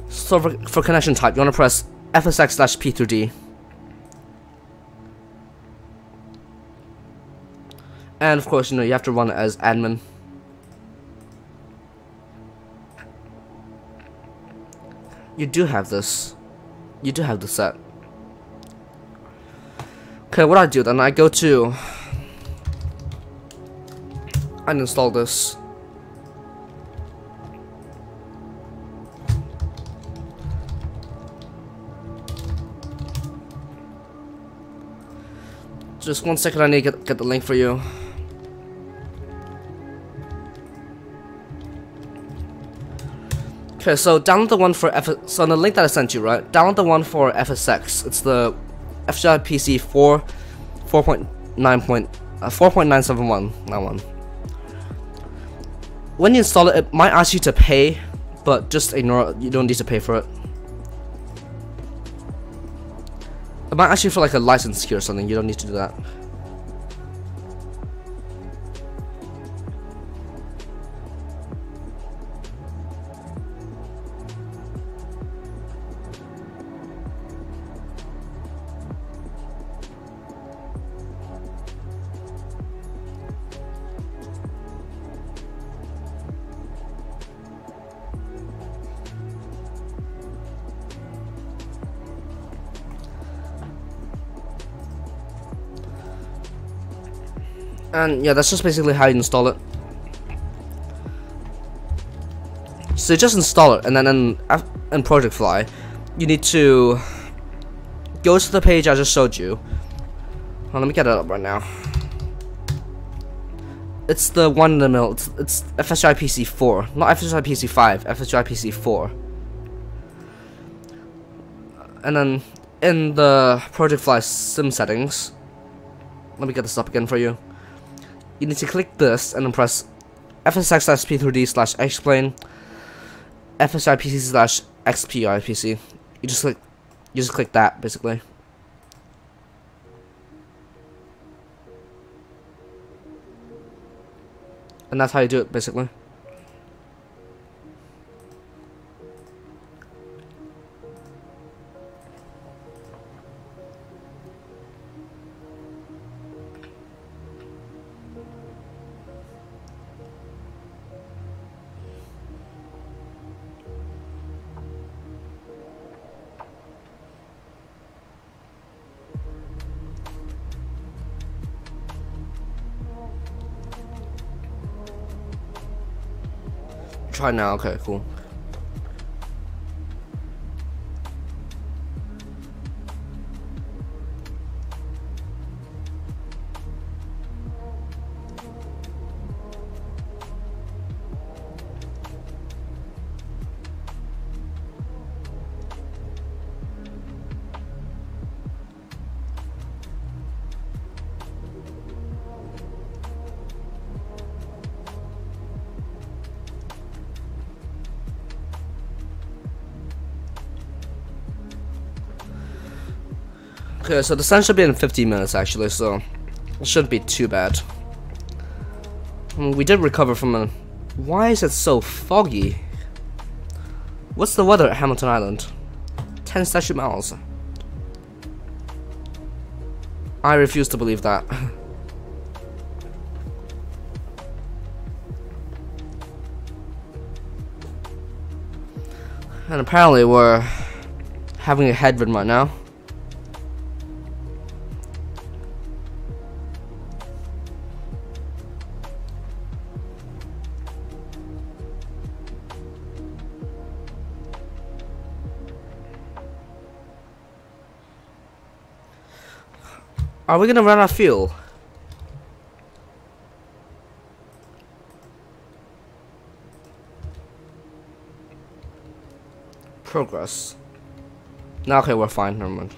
So for connection type, you want to press FSX/P3D. And of course, you know, you have to run it as admin. You do have this. You do have this set. Okay, what I do then, I go to and install this. Just 1 second, I need to get the link for you. Okay, so download the one for so on the link that I sent you, right? Download the one for FSX. It's the FTX PC 4.971. That one. When you install it, it might ask you to pay, but just ignore it. You don't need to pay for it. It might ask you for like a license key or something. You don't need to do that. And yeah, that's just basically how you install it. So you just install it, and then in Project Fly, you need to go to the page I just showed you. Well, let me get it up right now. It's the one in the middle. It's FSGI PC4, not FSGI PC5, FSGI PC4. And then in the Project Fly sim settings, let me get this up again for you. You need to click this and then press FSX/P3D/Xplane FSGI PC/XPI PC. You just click that basically. And that's how you do it basically. Try now, okay, cool. Okay, so the sun should be in 15 minutes actually, so it shouldn't be too bad. We did recover from a... Why is it so foggy? What's the weather at Hamilton Island? 10 statute miles. I refuse to believe that. And apparently we're having a headwind right now. Are we gonna run out of fuel? Progress. No, okay, we're fine. Never mind.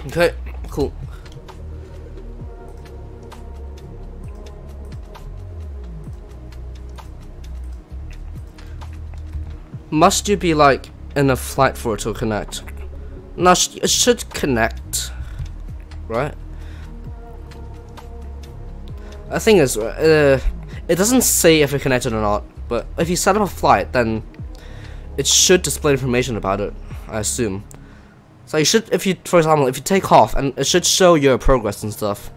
Okay, cool. Must you be like in a flight for it to connect? No, it should connect, right? The thing is, it doesn't say if it connected or not, but if you set up a flight, then it should display information about it, I assume. So you should, if you, for example, if you take off, and it should show your progress and stuff,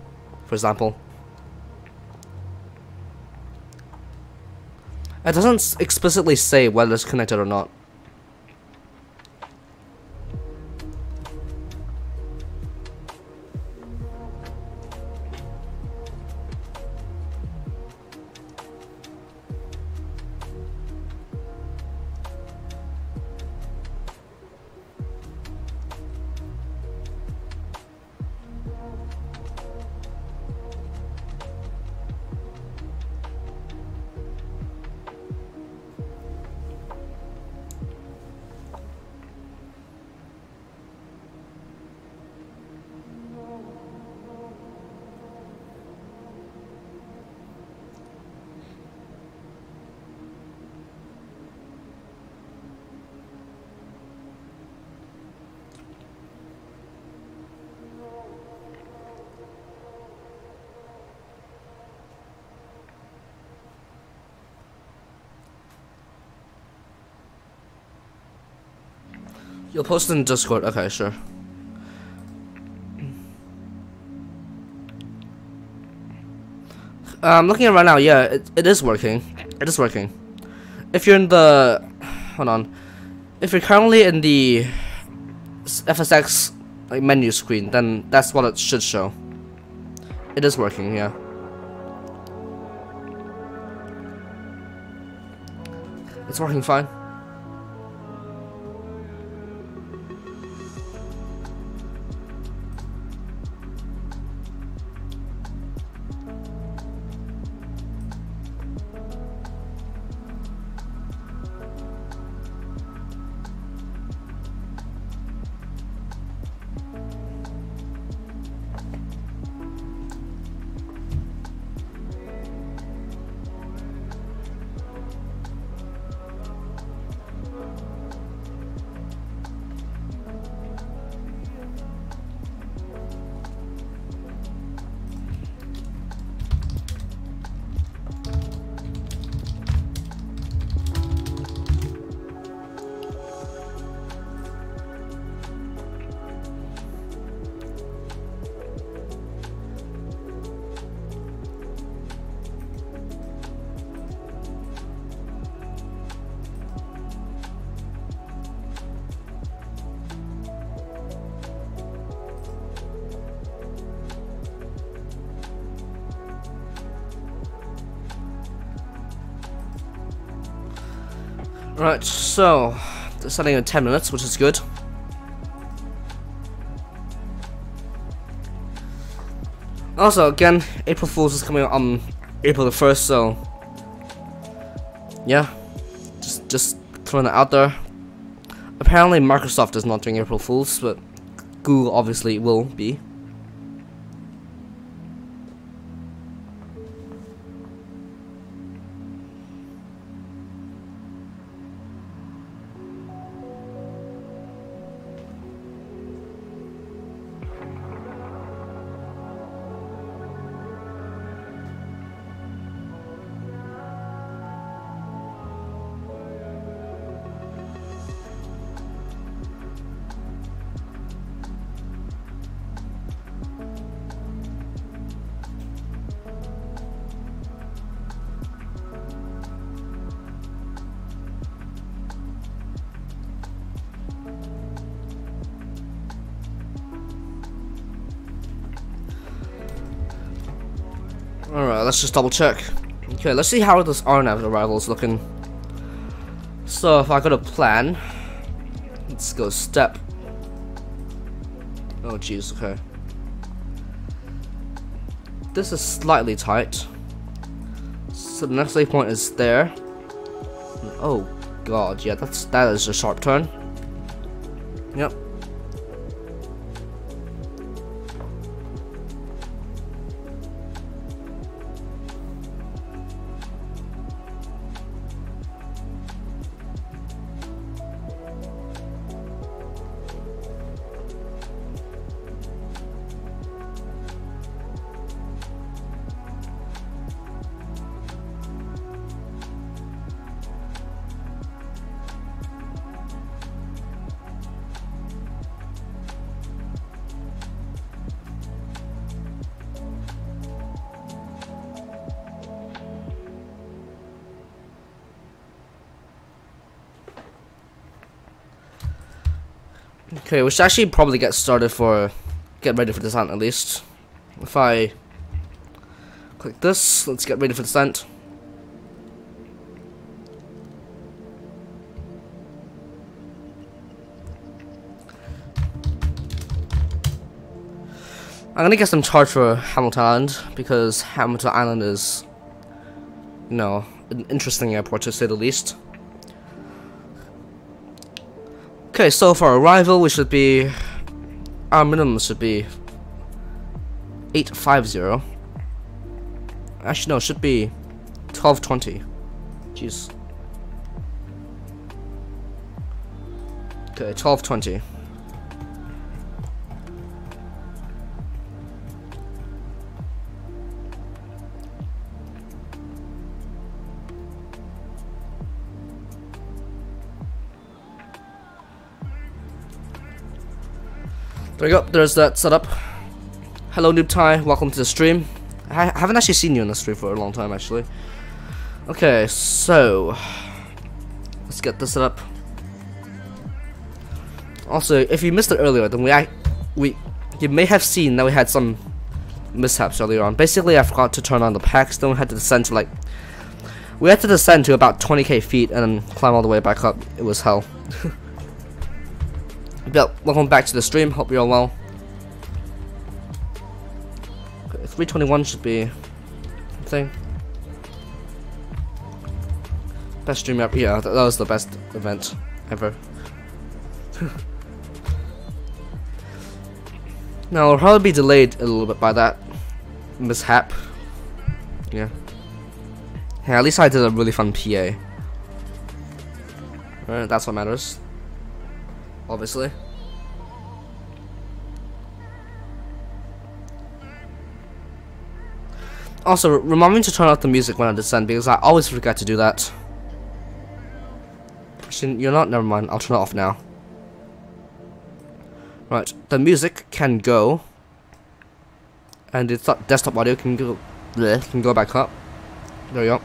for example. It doesn't explicitly say whether it's connected or not. You'll post in Discord. Okay, sure. Looking at it right now, yeah, it is working. It is working. If you're in the, hold on, if you're currently in the FSX like menu screen, then that's what it should show. It is working, yeah. It's working fine. Right, so they're starting in 10 minutes, which is good. Also, again, April Fool's is coming on April the 1st, so yeah, just throwing it out there. Apparently, Microsoft is not doing April Fool's, but Google obviously will be. Alright, let's just double check. Okay, let's see how this RNAV arrival is looking. So if I got a plan, let's go step. Oh jeez, okay. This is slightly tight. So the next waypoint is there. Oh god, yeah, that is a sharp turn. Yep. Okay, we should actually probably get started get ready for descent at least. If I click this, let's get ready for descent. I'm gonna get some charge for Hamilton Island because Hamilton Island is, you know, an interesting airport to say the least. Okay, so for arrival, we should be, our minimum should be 850. Actually, no, it should be 1220. Jeez. Okay, 1220. There you go, there's that setup. Hello Noob Ty, welcome to the stream. I haven't actually seen you in the stream for a long time actually. Okay, so let's get this set up. Also, if you missed it earlier, then you may have seen that we had some mishaps earlier on. Basically, I forgot to turn on the packs, then we had to descend to about 20k feet and then climb all the way back up. It was hell. But welcome back to the stream, hope you're all well. Okay, 321 should be thing. Best stream ever. Yeah, that was the best event ever. Now it'll probably be delayed a little bit by that mishap. Yeah. Hey, at least I did a really fun PA. Alright, that's what matters. Obviously. Also, remind me to turn off the music when I descend because I always forget to do that. Actually, you're not. Never mind. I'll turn it off now. Right, the music can go, and the desktop audio can go back up. There you go.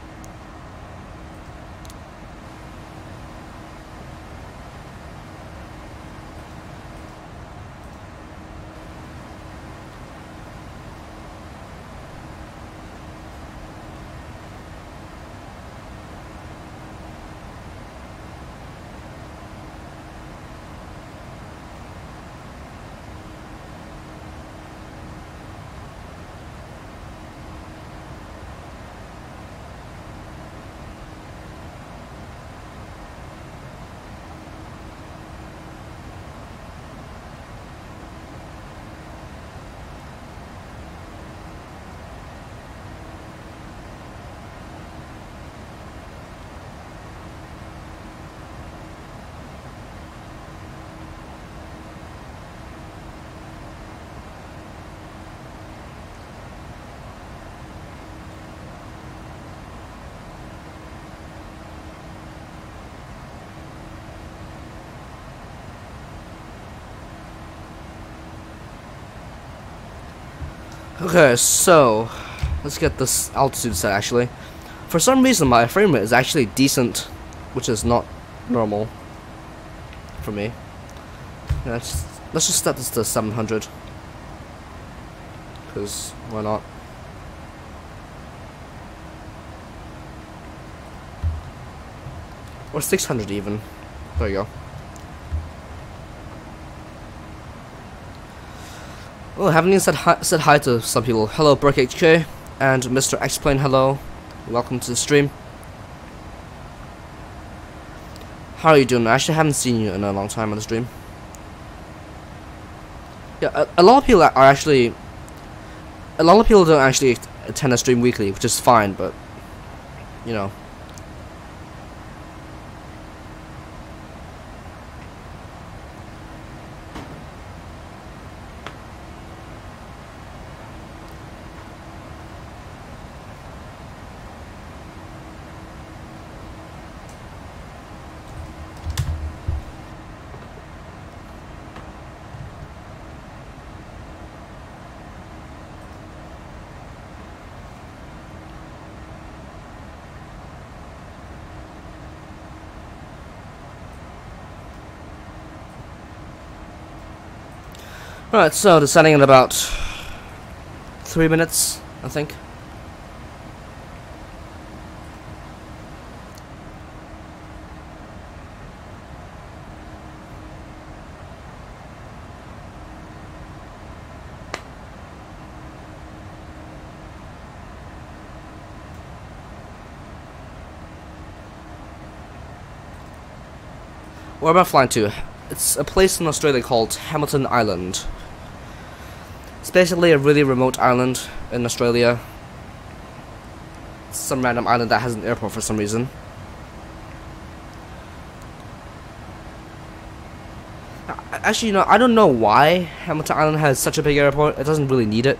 Okay, so let's get this altitude set actually. For some reason my frame rate is actually decent, which is not normal for me. Yeah, let's just set this to 700. Because why not? Or 600 even. There you go. Oh, I haven't even said hi to some people. Hello, Burke HK and Mr. Xplane. Hello, welcome to the stream. How are you doing? I actually haven't seen you in a long time on the stream. Yeah, a lot of people are actually. A lot of people don't actually attend the stream weekly, which is fine, but you know. Alright, so descending in about 3 minutes, I think. Where am I flying to? It's a place in Australia called Hamilton Island. It's basically a really remote island in Australia. It's some random island that has an airport for some reason. Actually, you know, I don't know why Hamilton Island has such a big airport. It doesn't really need it.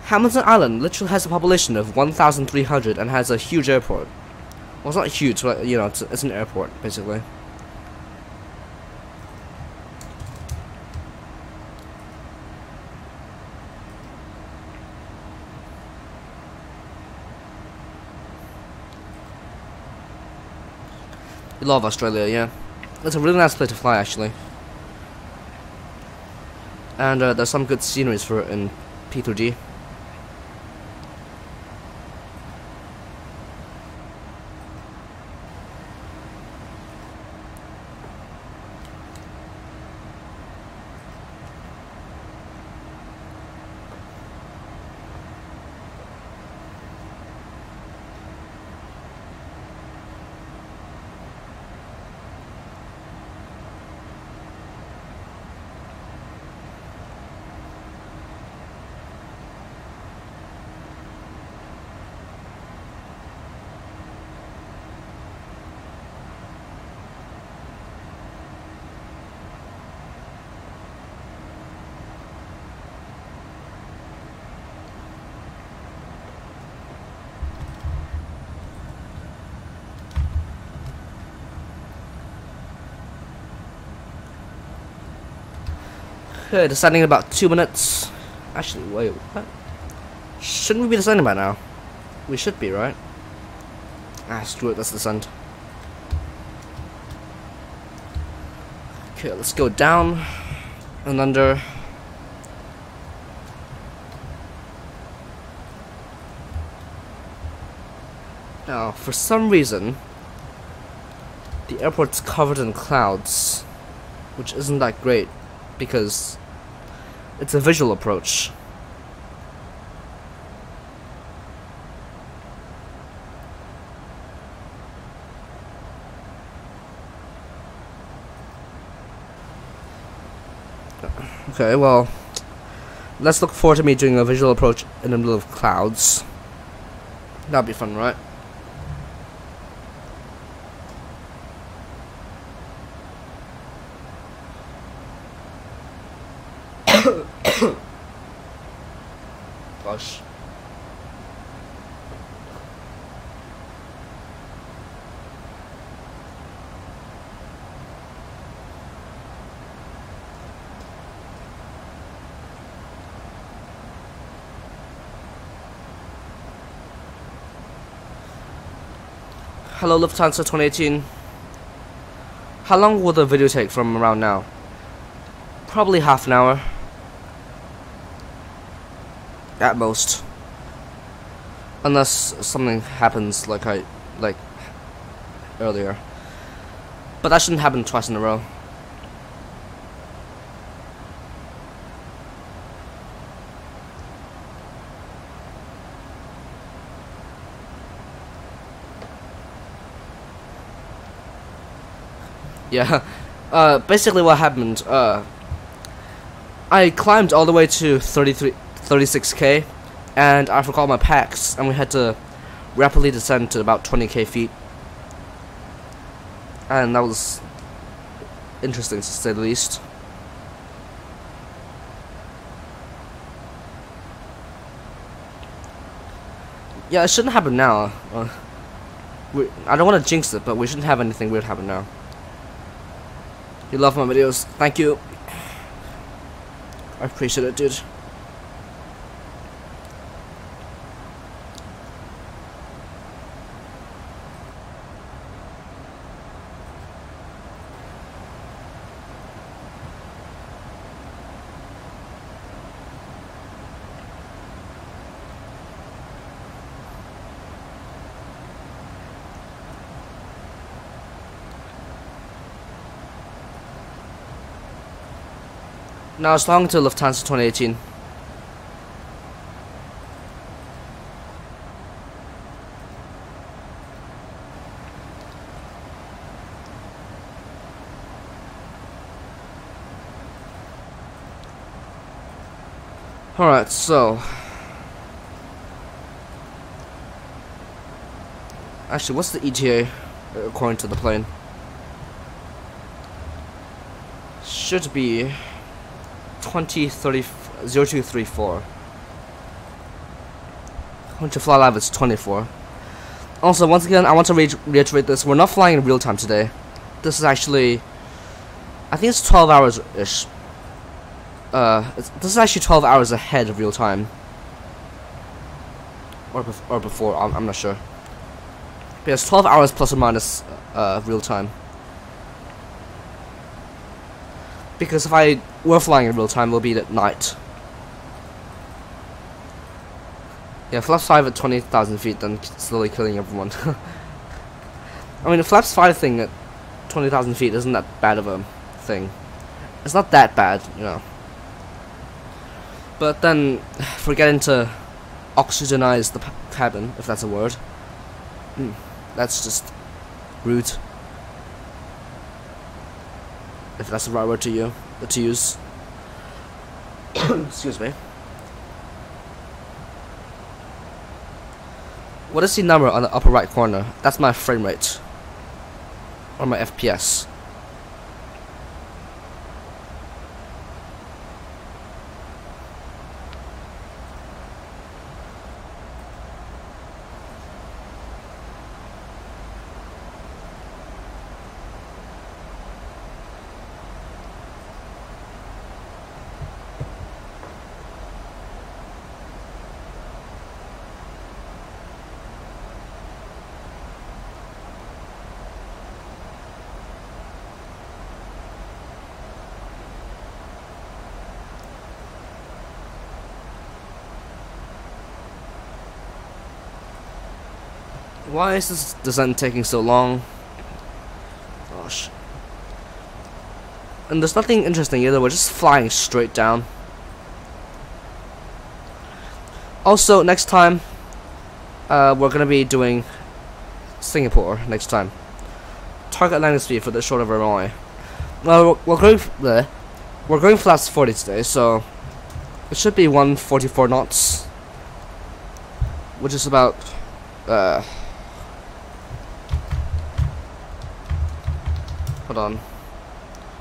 Hamilton Island literally has a population of 1,300 and has a huge airport. Well, it's not huge, but you know, it's an airport basically. You love Australia, yeah. It's a really nice place to fly, actually. And there's some good sceneries for it in P3D. Okay, descending in about 2 minutes. Actually, wait, what? Shouldn't we be descending by now? We should be, right? Ah, screw it, let's descend. Okay, let's go down and under. Now, for some reason, the airport's covered in clouds, which isn't that great because it's a visual approach. Okay, well, let's look forward to me doing a visual approach in the middle of clouds. That'd be fun, right? Gosh. Hello Lufthansa 2018. How long will the video take from around now? Probably half an hour. At most. Unless something happens like earlier. But that shouldn't happen twice in a row. Yeah, basically what happened, I climbed all the way to 36k, and I forgot my packs, and we had to rapidly descend to about 20k feet. And that was interesting to say the least. Yeah, it shouldn't happen now. I don't want to jinx it, but we shouldn't have anything weird happen now. You love my videos. Thank you. I appreciate it, dude. Now it's long to Lufthansa 2018. Alright, so actually, what's the ETA according to the plane? Should be 0234. When to fly live it's 24. Also, once again, I want to reiterate this. We're not flying in real time today. This is actually, I think it's 12 hours-ish. This is actually 12 hours ahead of real time. Or before, I'm not sure. But it's 12 hours plus or minus real time. Because if I were flying in real time, it'll be at night. Yeah, flaps 5 at 20,000 feet, then slowly killing everyone. I mean, the flaps 5 thing at 20,000 feet isn't that bad of a thing. It's not that bad, you know. But then, forgetting to oxygenize the cabin, if that's a word. That's just rude. If that's the right word to use. Excuse me. What is the number on the upper right corner? That's my frame rate. Or my FPS. Why is this descent taking so long? Gosh. And there's nothing interesting either, we're just flying straight down. Also, next time, we're gonna be doing Singapore next time. Target landing speed for the short of runway. Well, we're going flaps 40 today, so it should be 144 knots, which is about hold on.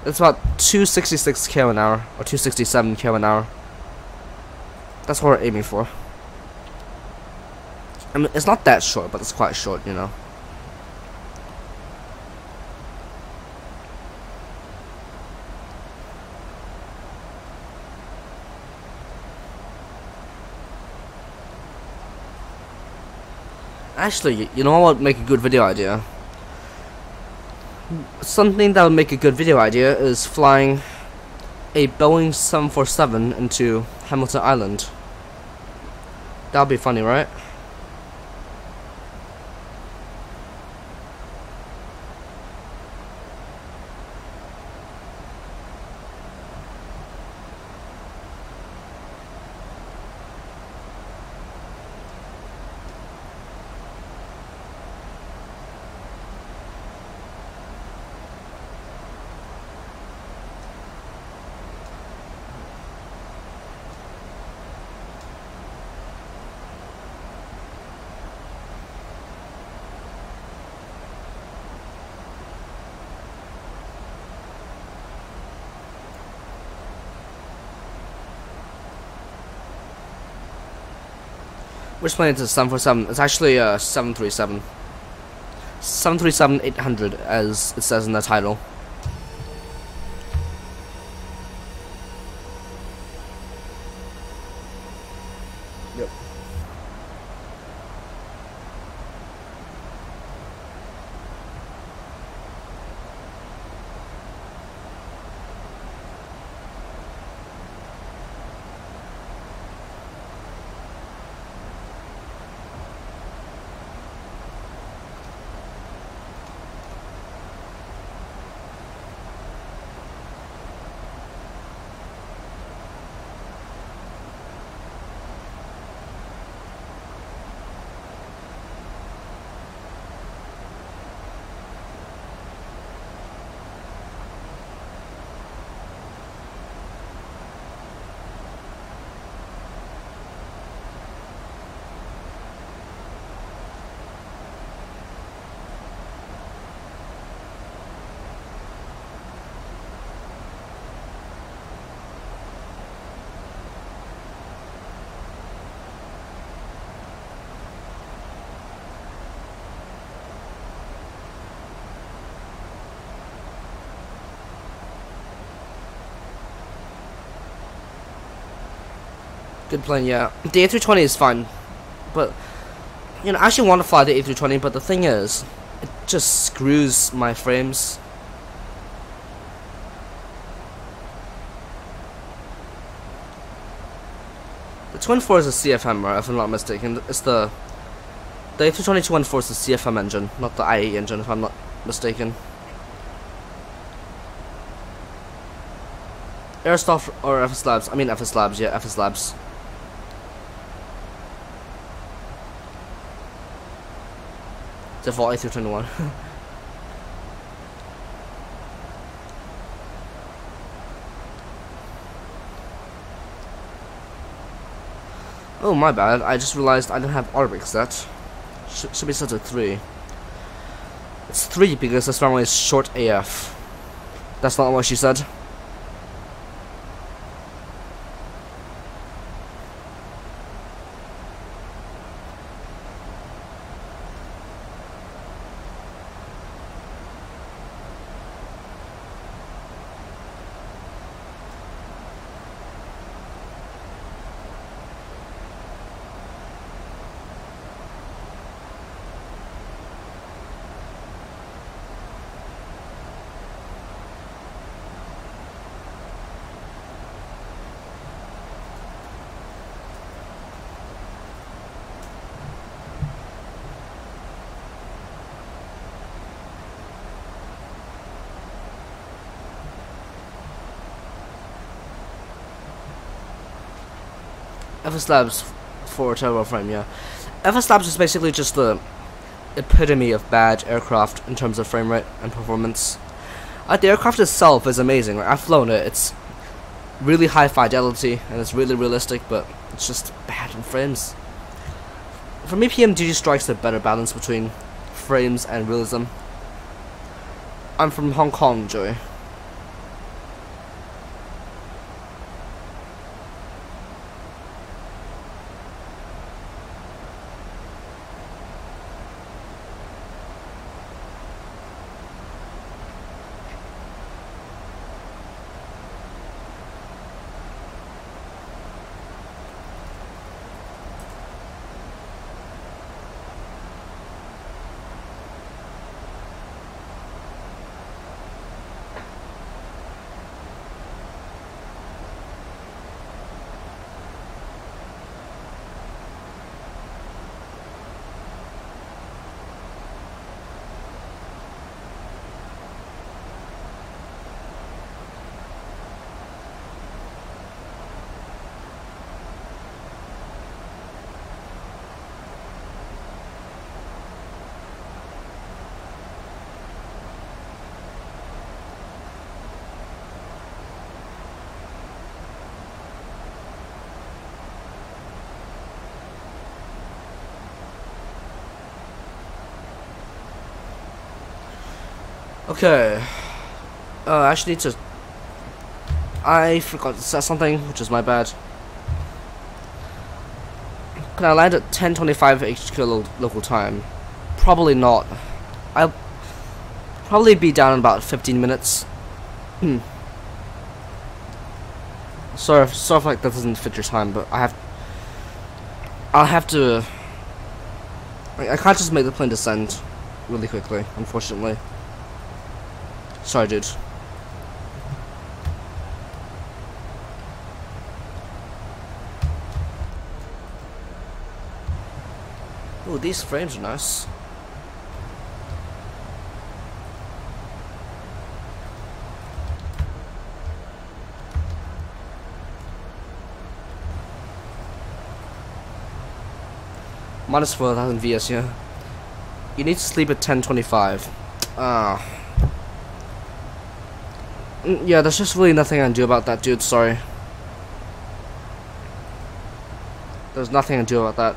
It's about 266 km an hour, or 267 km an hour. That's what we're aiming for. I mean, it's not that short, but it's quite short, you know. Actually, you know what would make a good video idea? Something that would make a good video idea is flying a Boeing 747 into Hamilton Island. That would be funny, right? Which plane is 747? It's actually a 737. 737-800, as it says in the title. Yep. Good plane, yeah. The A320 is fine, but you know, I actually want to fly the A320, but the thing is, it just screws my frames. The 214 is a CFM, right? If I'm not mistaken, it's the A320 214 is the CFM engine, not the IE engine, if I'm not mistaken. Airsoft or FS Labs? I mean FS Labs, yeah, FS Labs. Default A321. Oh, my bad. I just realized I don't have Orbx set. Should be set to 3. It's 3 because this runway is short AF. That's not what she said. FS Labs for turbo frame, yeah. FS Labs is basically just the epitome of bad aircraft in terms of frame rate and performance. The aircraft itself is amazing. Like, I've flown it. It's really high fidelity and it's really realistic, but it's just bad in frames. For me, PMDG strikes a better balance between frames and realism. I'm from Hong Kong, Joey. Okay. I actually need to. I forgot to set something, which is my bad. Can I land at 10:25 HQ local time? Probably not. I'll probably be down in about 15 minutes. Sorry if like that doesn't fit your time, but I'll have to. I can't just make the plane descend really quickly, unfortunately. Sorry, dude. Oh, these frames are nice. Minus 4,000 VS, yeah. You need to sleep at 10:25. Yeah, there's just really nothing I can do about that, dude. Sorry. There's nothing I can do about that.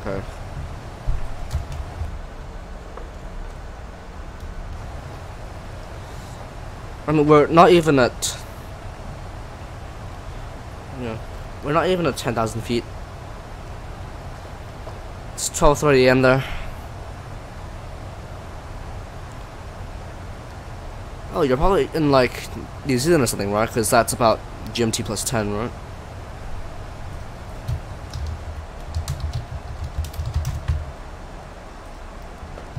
Okay. I mean, we're not even at. Yeah, we're not even at 10,000 feet. It's 12:30 AM there. Oh, you're probably in like New Zealand or something, right? Because that's about GMT plus 10, right?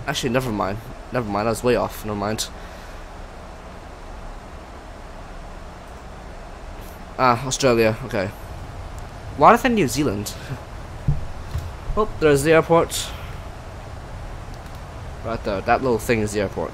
Actually, never mind. Never mind, I was way off. Never mind. Ah, Australia. Okay. Why did I think New Zealand? Oh, there's the airport. Right there. That little thing is the airport.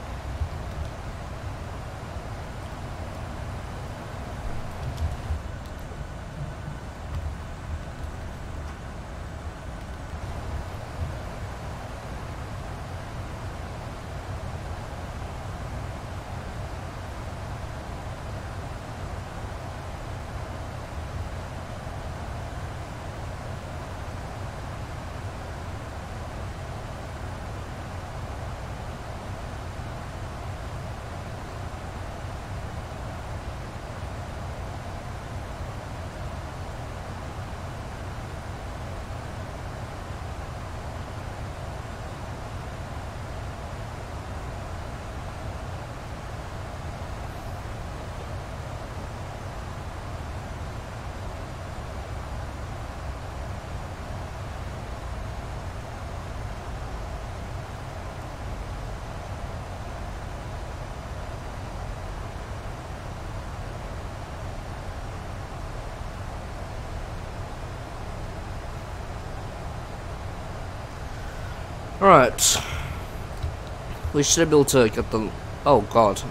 Alright. We should be able to get the... Oh god.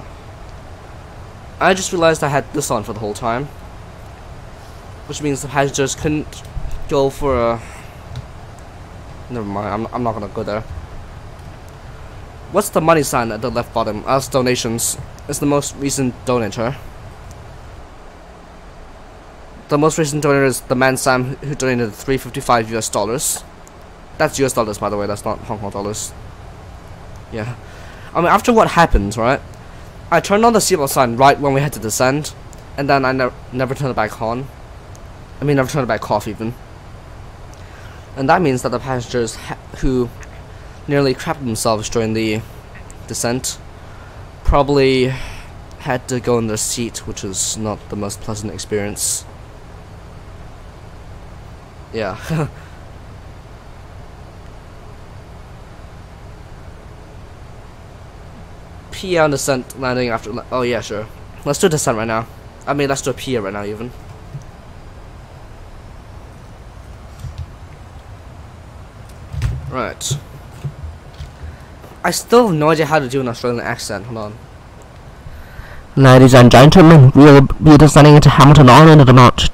I just realized I had this on for the whole time. Which means the passengers couldn't go for a... Never mind, I'm not gonna go there. What's the money sign at the left bottom? As donations. It's the most recent donator. The most recent donor is the man Sam who donated $355 US. That's US dollars, by the way, that's not Hong Kong dollars. Yeah. I mean, after what happened, right? I turned on the seatbelt sign right when we had to descend, and then I never turned it back on. I mean, never turned it back off, even. And that means that the passengers who nearly crapped themselves during the descent probably had to go in their seat, which is not the most pleasant experience. Yeah. PA on descent landing after. Oh yeah, sure. Let's do descent right now. I mean, let's do a PA right now, even. Right. I still have no idea how to do an Australian accent. Hold on. Ladies and gentlemen, we'll be descending into Hamilton Island in about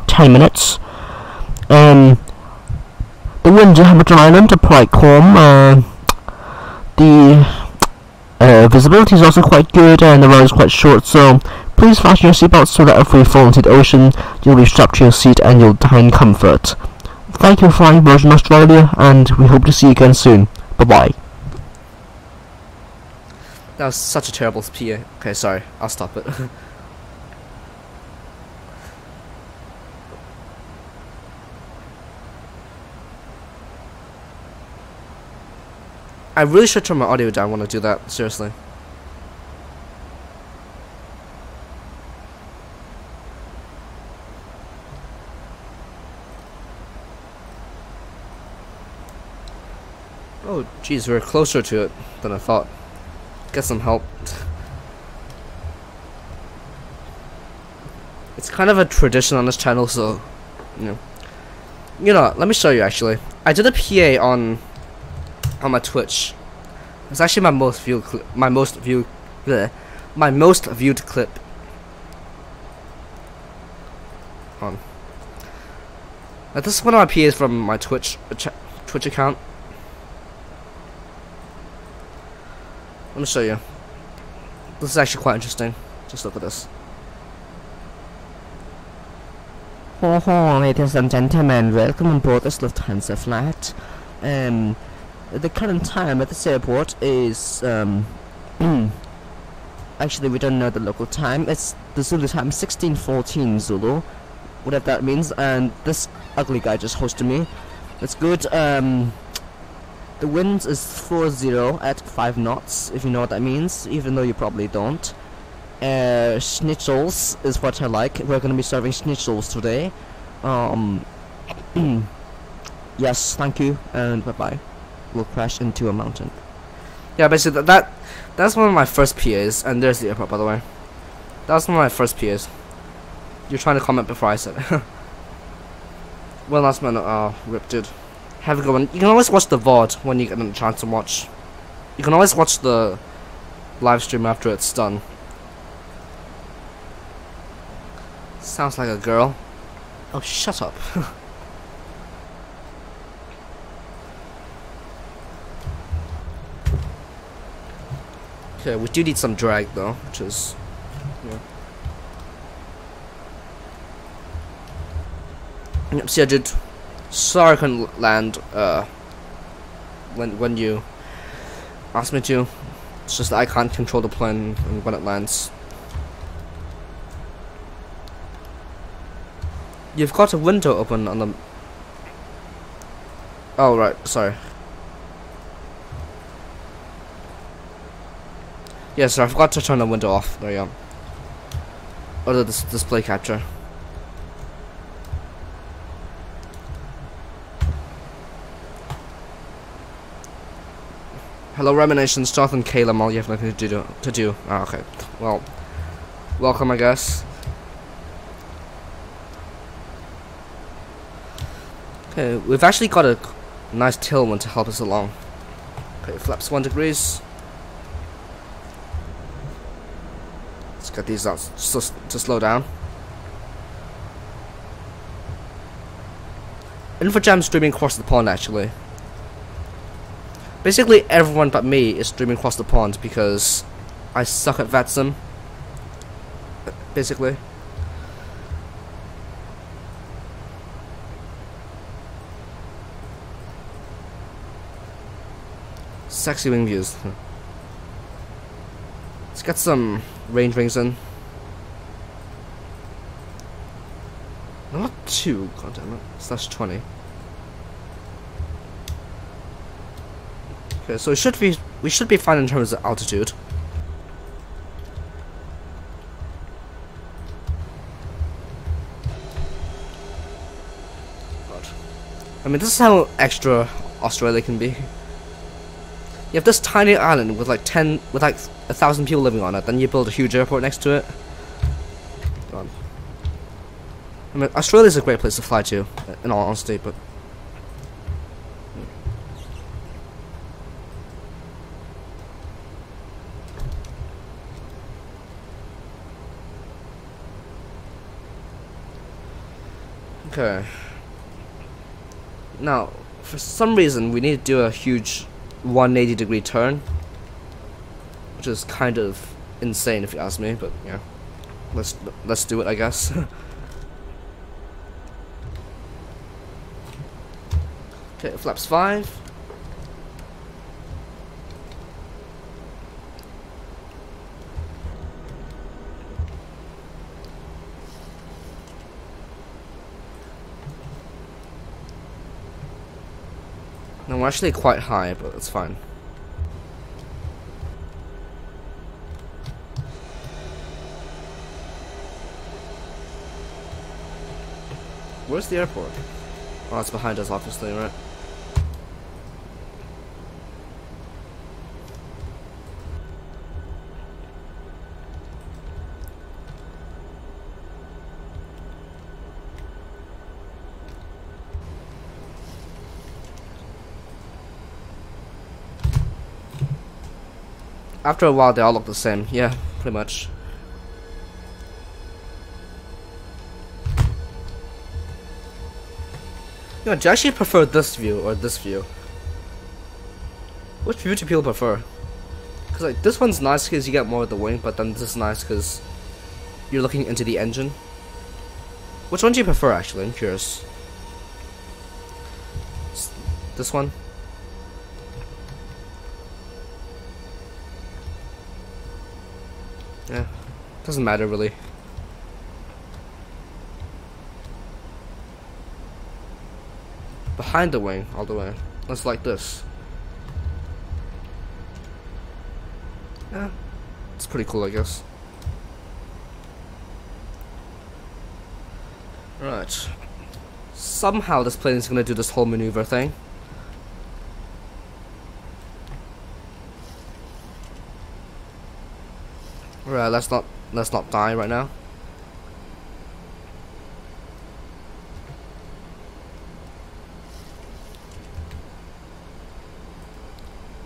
10 minutes. The winds in Hamilton Island are quite calm. The visibility is also quite good, and the road is quite short, so please fasten your seatbelts so that if we fall into the ocean, you'll be strapped to your seat and you'll die in comfort. Thank you for flying Virgin Australia, and we hope to see you again soon. Bye-bye. That was such a terrible PA. Okay, sorry. I'll stop it. I really should turn my audio down when I do that, seriously. Oh, jeez, we're closer to it than I thought. Get some help. It's kind of a tradition on this channel, so, you know, let me show you actually. I did a PA on my Twitch. It's actually my most viewed clip. My most viewed clip. On. This is one of my PAs from my Twitch account. Let me show you. This is actually quite interesting. Just look at this. Ladies and gentlemen, welcome on board this Lufthansa flight. The current time at this airport is actually we don't know the local time. It's the Zulu time, 16:14 Zulu, whatever that means. And this ugly guy just hosted me. That's good. The The wind is 40 at 5 knots, if you know what that means, even though you probably don't. Schnitzels is what I like. We're gonna be serving schnitzels today. Yes, thank you, and bye-bye. We'll crash into a mountain. Yeah, basically that's one of my first PAs, and there's the airport, by the way. That's one of my first PAs. You're trying to comment before I said it. Well, last minute, rip, dude. Have a good one. You can always watch the VOD when you get a chance to watch. You can always watch the live stream after it's done. Sounds like a girl. Oh, shut up. Okay, we do need some drag though, which is, yeah. Yep, so yeah, dude. Sorry I couldn't land when you asked me to. It's just that I can't control the plane when it lands. You've got a window open on the... Oh right, sorry. Yeah, sir, I forgot to turn the window off. There you go. Or the display capture. Hello, Reminations, Jonathan, Caleb, all you have nothing to do. Ah, okay. Well, welcome, I guess. Okay, we've actually got a nice tailwind to help us along. Okay, flaps 1 degrees. Let's get these out to slow down. InfoJam streaming across the pond, actually. Basically, everyone but me is streaming across the pond because I suck at VATSIM. Basically. Sexy wing views. Let's get some range rings in. Not 2, goddammit. /20. Okay, so we should be fine in terms of altitude. God. I mean, this is how extra Australia can be. You have this tiny island with like 1,000 people living on it, then you build a huge airport next to it. God. I mean, Australia's a great place to fly to, in all honesty, but. Okay. Now, for some reason, we need to do a huge 180-degree turn, which is kind of insane if you ask me. But yeah, let's do it, I guess. Okay, flaps 5. No, we're actually quite high, but it's fine. Where's the airport? Oh, it's behind us, obviously, right? After a while, they all look the same. Yeah, pretty much. You know, do you actually prefer this view or this view? Which view do people prefer? Because like this one's nice because you get more of the wing, but then this is nice because you're looking into the engine. Which one do you prefer, actually? I'm curious. This one? Yeah, doesn't matter really. Behind the wing, all the way. Let's like this. Yeah, it's pretty cool, I guess. Right. Somehow this plane is gonna do this whole maneuver thing. Right, let's not die right now.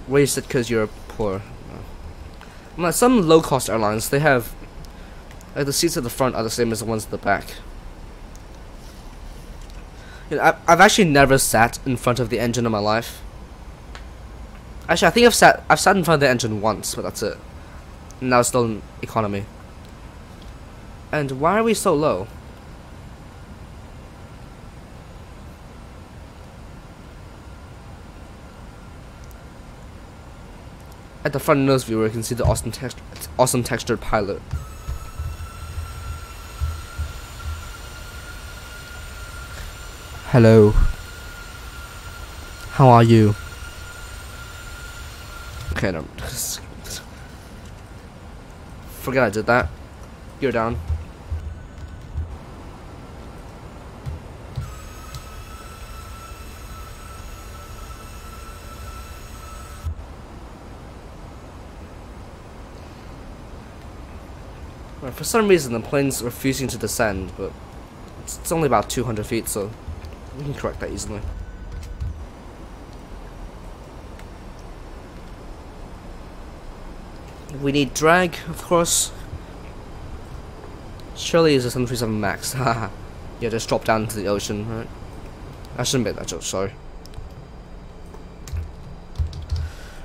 Wasted because you're poor. No. Like some low-cost airlines, they have like the seats at the front are the same as the ones at the back. You know, I've actually never sat in front of the engine in my life. Actually, I think I've sat in front of the engine once, but that's it. And that was still in economy. And why are we so low? At the front nose viewer, you can see the awesome textured pilot. Hello. How are you? Okay, no. Forget I did that. You're down. Right, for some reason the plane's refusing to descend, but it's only about 200 feet, so we can correct that easily. We need drag, of course. Surely is a 737 Max. Haha. Yeah, just drop down into the ocean, right? I shouldn't make that joke, sorry.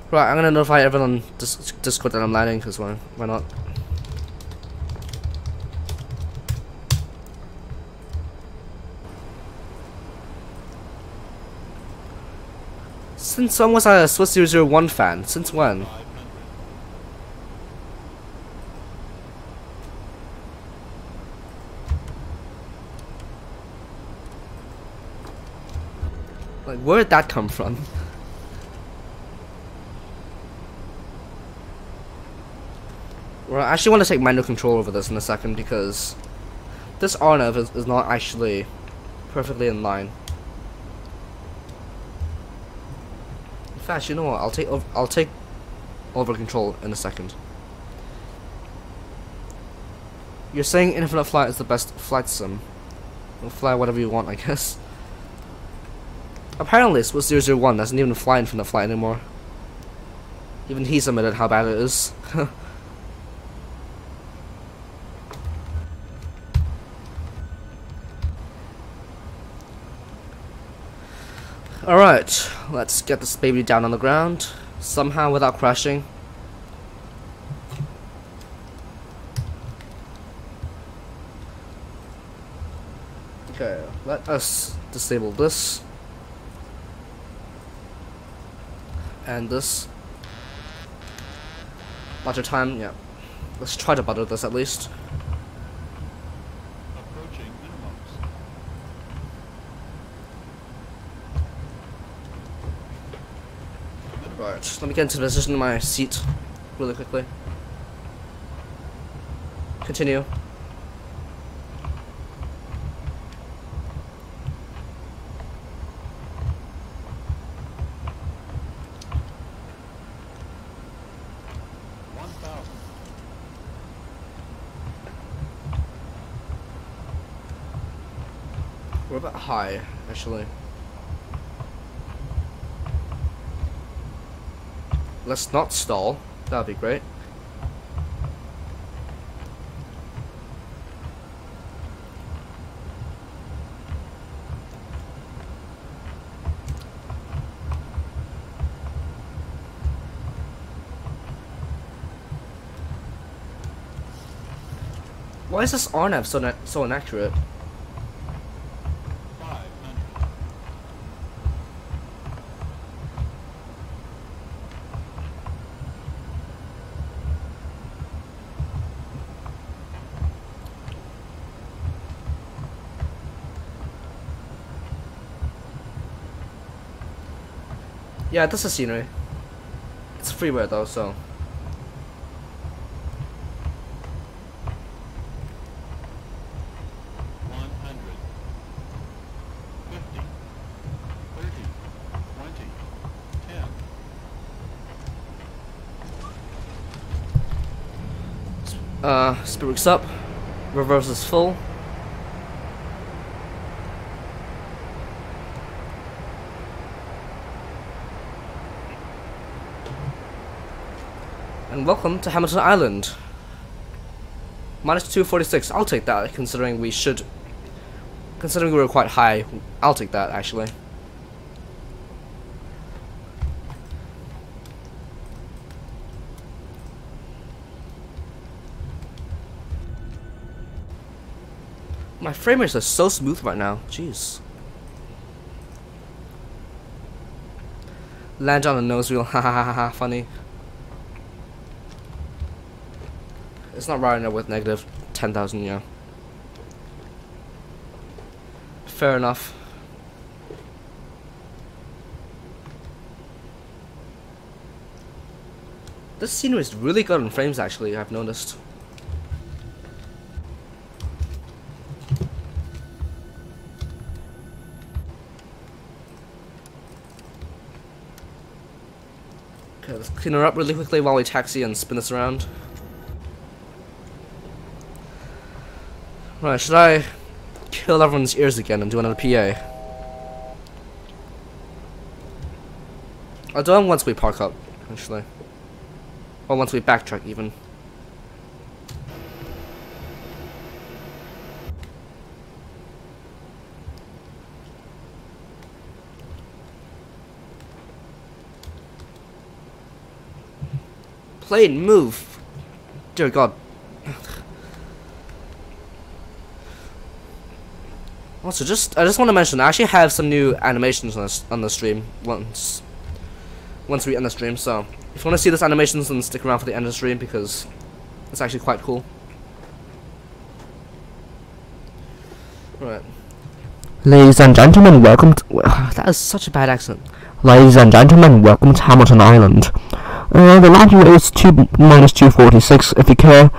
Right, I'm gonna notify everyone on Discord that I'm landing, because why not? Since when was I a Swiss 001 fan? Since when? Like, where did that come from? Well, I actually want to take manual control over this in a second because this RNAV is not actually perfectly in line. In fact, you know what? I'll take over control in a second. You're saying Infinite Flight is the best flight sim? You'll fly whatever you want, I guess. Apparently, Swiss 001 doesn't even fly Infinite Flight anymore. Even he's admitted how bad it is. Alright, let's get this baby down on the ground, somehow without crashing. Okay, let us disable this. And this. Butter time, yeah. Let's try to butter this at least. Approaching minimums. Right, let me get into position in my seat really quickly. Continue. We're a bit high, actually. Let's not stall. That'd be great. Why is this RNAV so inaccurate? 500. Yeah, this is scenery. It's freeware though, so. Speed works up. Reverse is full. And welcome to Hamilton Island. Minus 246. I'll take that, considering we were quite high. I'll take that, actually. My frame rates are so smooth right now. Jeez. Land on the nose wheel. Ha ha ha ha. Funny. It's not right now with negative 10,000, yeah. Fair enough. This scenery is really good in frames, actually, I've noticed. Okay, let's clean her up really quickly while we taxi and spin this around. Right, should I kill everyone's ears again and do another PA? I'll do it once we park up, actually. Or once we backtrack, even. Plane, move! Dear God. Also, I just want to mention, I actually have some new animations on the stream once we end the stream. So if you want to see those animations, then stick around for the end of the stream because it's actually quite cool. Right. Ladies and gentlemen, welcome to... That is such a bad accent. Ladies and gentlemen, welcome to Hamilton Island. The landing rate is minus 246, if you care.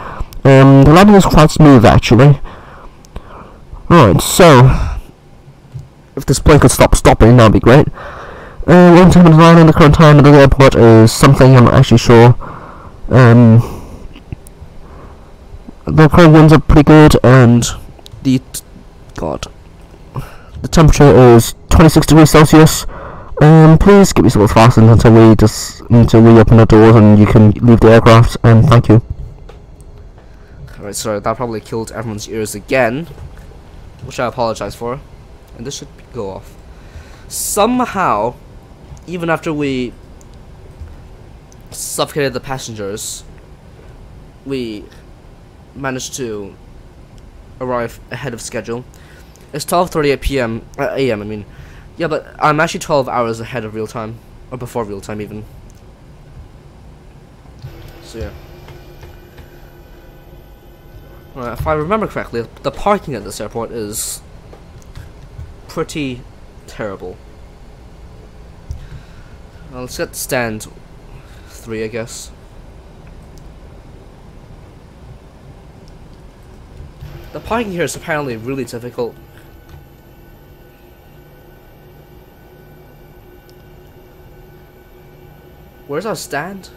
The landing is quite smooth, actually. Right, so... if this plane could stop stopping, that'd be great. Welcome to Hamilton Island. The current time at the airport is something I'm not actually sure. The current winds are pretty good, and the temperature is 26 degrees Celsius. Please get yourselves fastened until we open the doors and you can leave the aircraft. Thank you. Alright, sorry, that probably killed everyone's ears again, which I apologize for. And this should go off. Somehow, even after we suffocated the passengers, we managed to arrive ahead of schedule. It's 12:38 p.m. a.m. I mean, yeah, but I'm actually 12 hours ahead of real time, or before real time even. So yeah. Alright, if I remember correctly, the parking at this airport is pretty terrible. Well, let's get stand 3, I guess. The parking here is apparently really difficult. Where's our stand?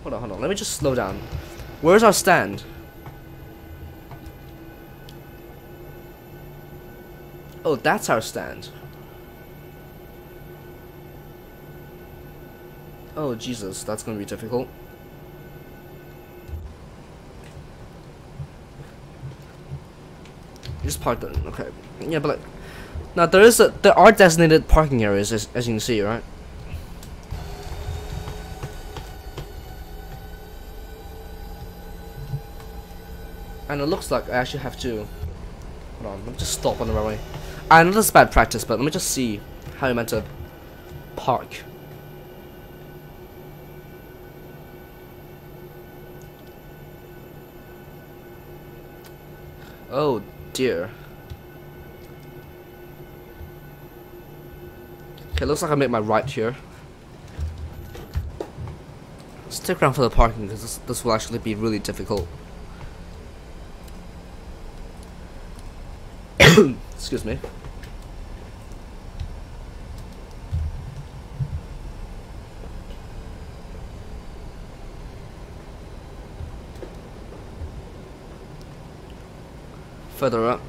Hold on, let me just slow down. Where's our stand? Oh, that's our stand. Oh, Jesus, that's gonna be difficult. Just park there, okay. Yeah, but like, now there are designated parking areas as you can see, right? And it looks like I actually have to. Hold on, let me just stop on the runway. I know this is bad practice, but let me just see how you're meant to park. Oh dear. Okay, looks like I made my right here. Stick around for the parking because this will actually be really difficult. Excuse me. further up.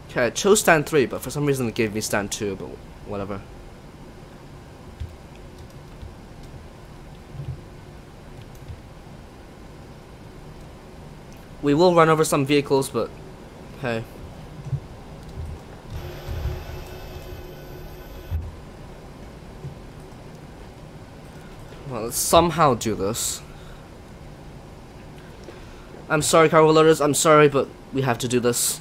Okay, I chose stand 3, but for some reason it gave me stand 2, but whatever. We will run over some vehicles, but hey. Well, let's somehow do this. I'm sorry, cargo loaders, I'm sorry, but we have to do this.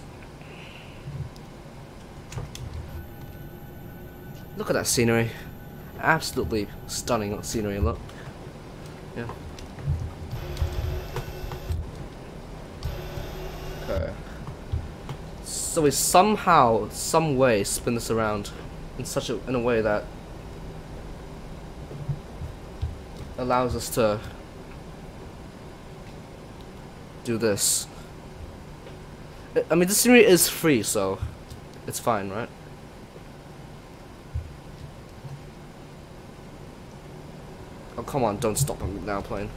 Look at that scenery. Absolutely stunning scenery, look. Yeah. Okay. So we somehow, some way, spin this around in a way that allows us to do this. I mean, the scenery is free, so it's fine, right? Oh, come on, don't stop him now, plane.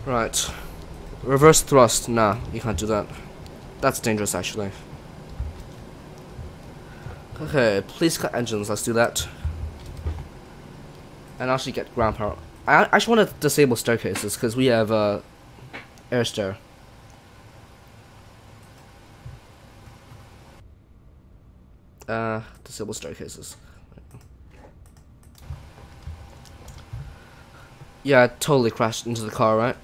Right. Reverse thrust. Nah, you can't do that. That's dangerous, actually. Okay, please cut engines. Let's do that. And actually get ground power. I actually want to disable staircases because we have air stair. Disable staircases. Yeah, I totally crashed into the car, right?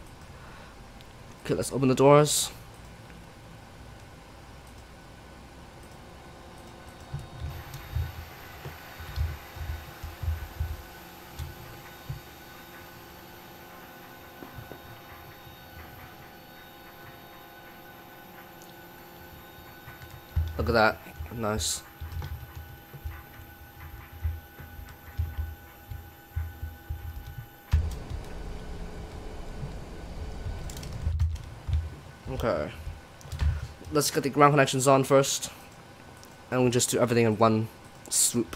Okay, let's open the doors. Look at that. Nice. Okay. Let's get the ground connections on first. And we'll just do everything in one swoop.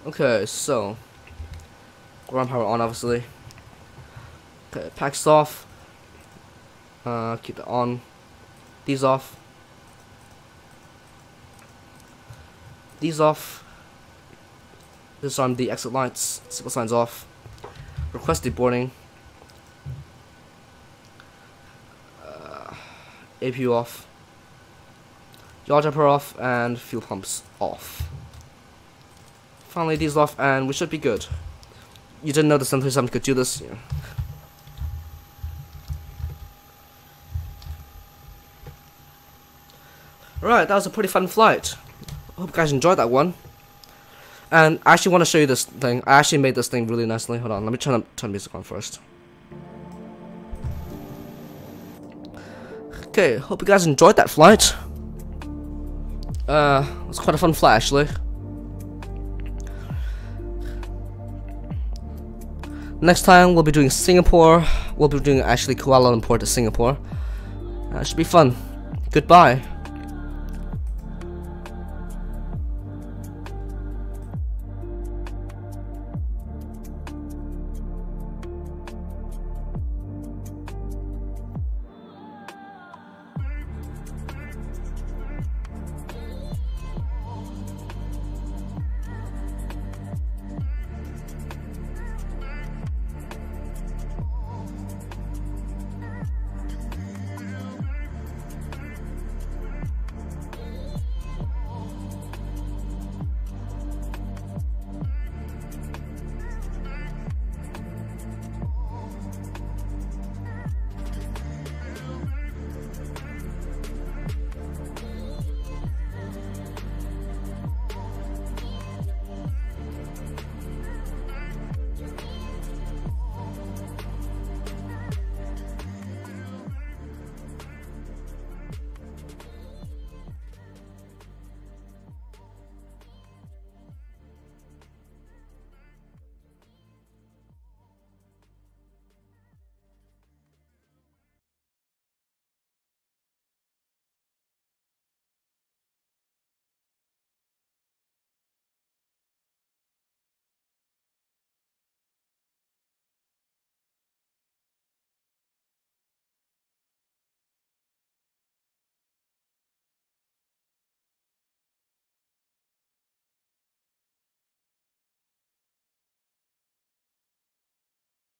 Okay, so ground power on, obviously. Okay, packs off. Keep it on. These off. These off. Disarm the exit lights. Signal signs off. Request deboarding. APU off. Yaw jumper off and fuel pumps off. Finally, these off and we should be good. You didn't know the 737 could do this? Yeah. Alright, that was a pretty fun flight. I hope you guys enjoyed that one. And I actually want to show you this thing. I actually made this thing really nicely. Hold on, let me turn music on first. Okay, hope you guys enjoyed that flight. It was quite a fun flight, actually. Next time we'll be doing Singapore. We'll be doing actually Kuala Lumpur to Singapore. Should be fun. Goodbye.